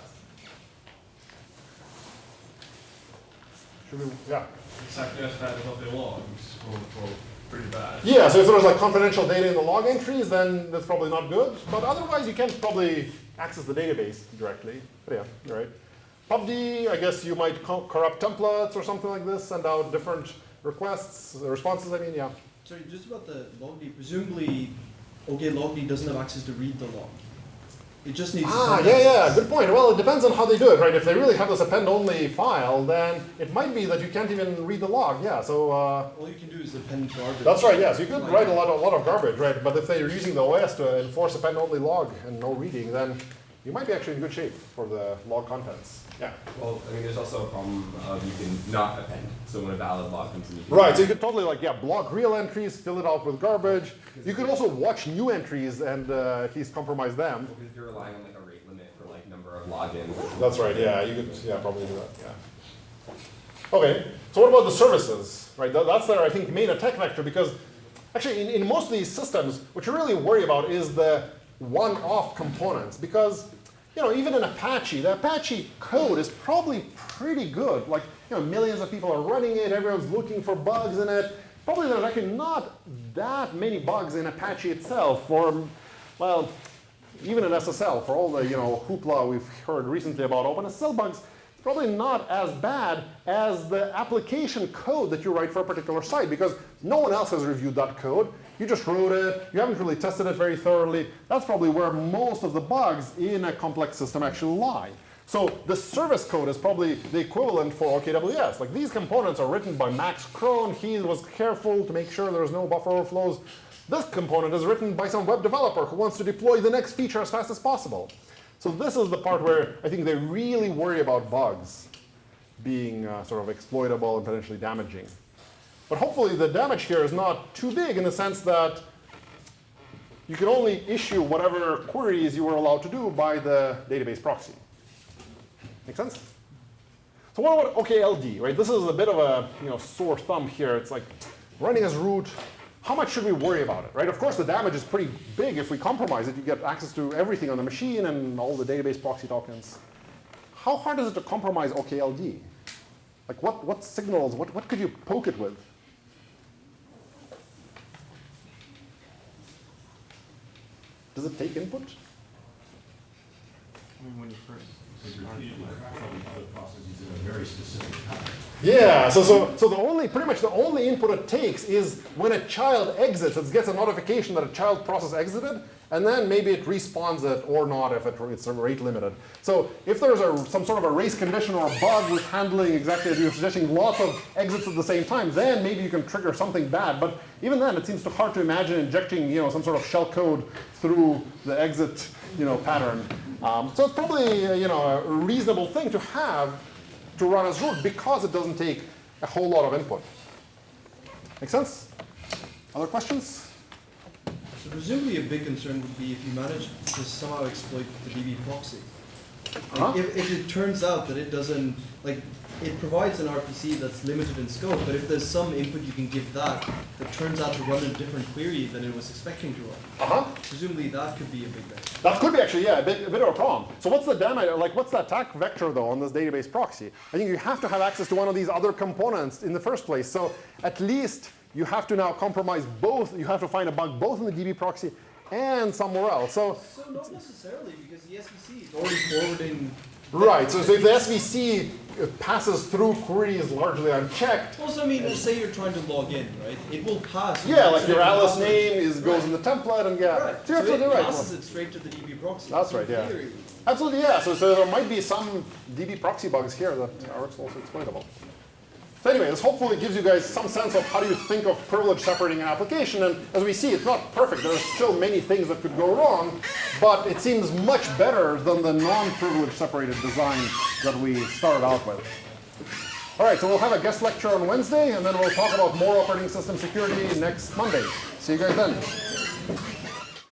Should we? Yeah. Exactly as bad as what they logs, or pretty bad. Yeah, so if there was like confidential data in the log entries, then that's probably not good. But otherwise, you can probably access the database directly. But yeah, you're right. PubD, I guess you might corrupt templates or something like this, send out different requests, responses, I mean, yeah. Sorry, just about the logd. Presumably, OK logd doesn't have access to read the log. It just needs. Yeah, good point. Well, it depends on how they do it, right? If they really have this append-only file, then it might be that you can't even read the log. Yeah, so. All you can do is append garbage. That's right. Yeah, so you could write a lot of garbage, right? But if they're using the OS to enforce append-only log and no reading, then you might be actually in good shape for the log contents. Yeah. Well, I mean, there's also a problem of you can not append. So when a valid log comes in, you can Right, so you could totally block real entries, fill it out with garbage. You could also watch new entries and at least compromise them. Because if you're relying on like a rate limit for like number of logins. That's right, yeah, you could probably do that, yeah. Okay, so what about the services, right? That's their, I think, main attack vector, because actually in most of these systems, what you really worry about is the one-off components, because even in Apache, the Apache code is probably pretty good. Like, millions of people are running it, everyone's looking for bugs in it. Probably there's actually not that many bugs in Apache itself, or, well, even in SSL, for all the hoopla we've heard recently about OpenSSL bugs, it's probably not as bad as the application code that you write for a particular site, because no one else has reviewed that code. You just wrote it, you haven't really tested it very thoroughly. That's probably where most of the bugs in a complex system actually lie. So the service code is probably the equivalent for OKWS. Like, these components are written by Max Krohn. He was careful to make sure there's no buffer overflows. This component is written by some web developer who wants to deploy the next feature as fast as possible. So this is the part where I think they really worry about bugs being sort of exploitable and potentially damaging. But hopefully the damage here is not too big, in the sense that you can only issue whatever queries you were allowed to do by the database proxy. Make sense? So what about OKLD, right? This is a bit of a sore thumb here. It's like running as root. How much should we worry about it, right? Of course, the damage is pretty big. If we compromise it, you get access to everything on the machine and all the database proxy tokens. How hard is it to compromise OKLD? Like, what signals, what could you poke it with? Does it take input? I mean, when you first Yeah, so pretty much the only input it takes is when a child exits, it gets a notification that a child process exited, and then maybe it respawns it or not if it's rate limited. So if there's some sort of a race condition or a bug with handling exactly as you're suggesting, lots of exits at the same time, then maybe you can trigger something bad. But even then, it seems too hard to imagine injecting some sort of shell code through the exit pattern. So it's probably a reasonable thing to have to run as root, because it doesn't take a whole lot of input. Make sense? Other questions? So presumably a big concern would be if you manage to somehow exploit the DB proxy. Like, if it turns out that it doesn't, it provides an RPC that's limited in scope, but if there's some input you can give that turns out to run a different query than it was expecting to run, presumably that could be a big thing. That could be actually, yeah, a bit of a problem. So what's the damage, what's the attack vector though on this database proxy? I think you have to have access to one of these other components in the first place. So at least you have to now compromise both. You have to find a bug both in the DB proxy and somewhere else. So not necessarily, because the SVC is already forwarding. Right, so if the SVC passes through queries largely unchecked. Also, I mean, say you're trying to log in, right? It will pass. Yeah, like your Alice name goes in the template, and yeah. Right. So you're absolutely it right. passes it straight to the DB proxy. That's right, yeah. Absolutely, yeah. So there might be some DB proxy bugs here that are also exploitable. So anyway, this hopefully gives you guys some sense of how do you think of privilege separating an application. And as we see, it's not perfect. There are still many things that could go wrong, but it seems much better than the non-privilege separated design that we started out with. All right, so we'll have a guest lecture on Wednesday, and then we'll talk about more operating system security next Monday. See you guys then.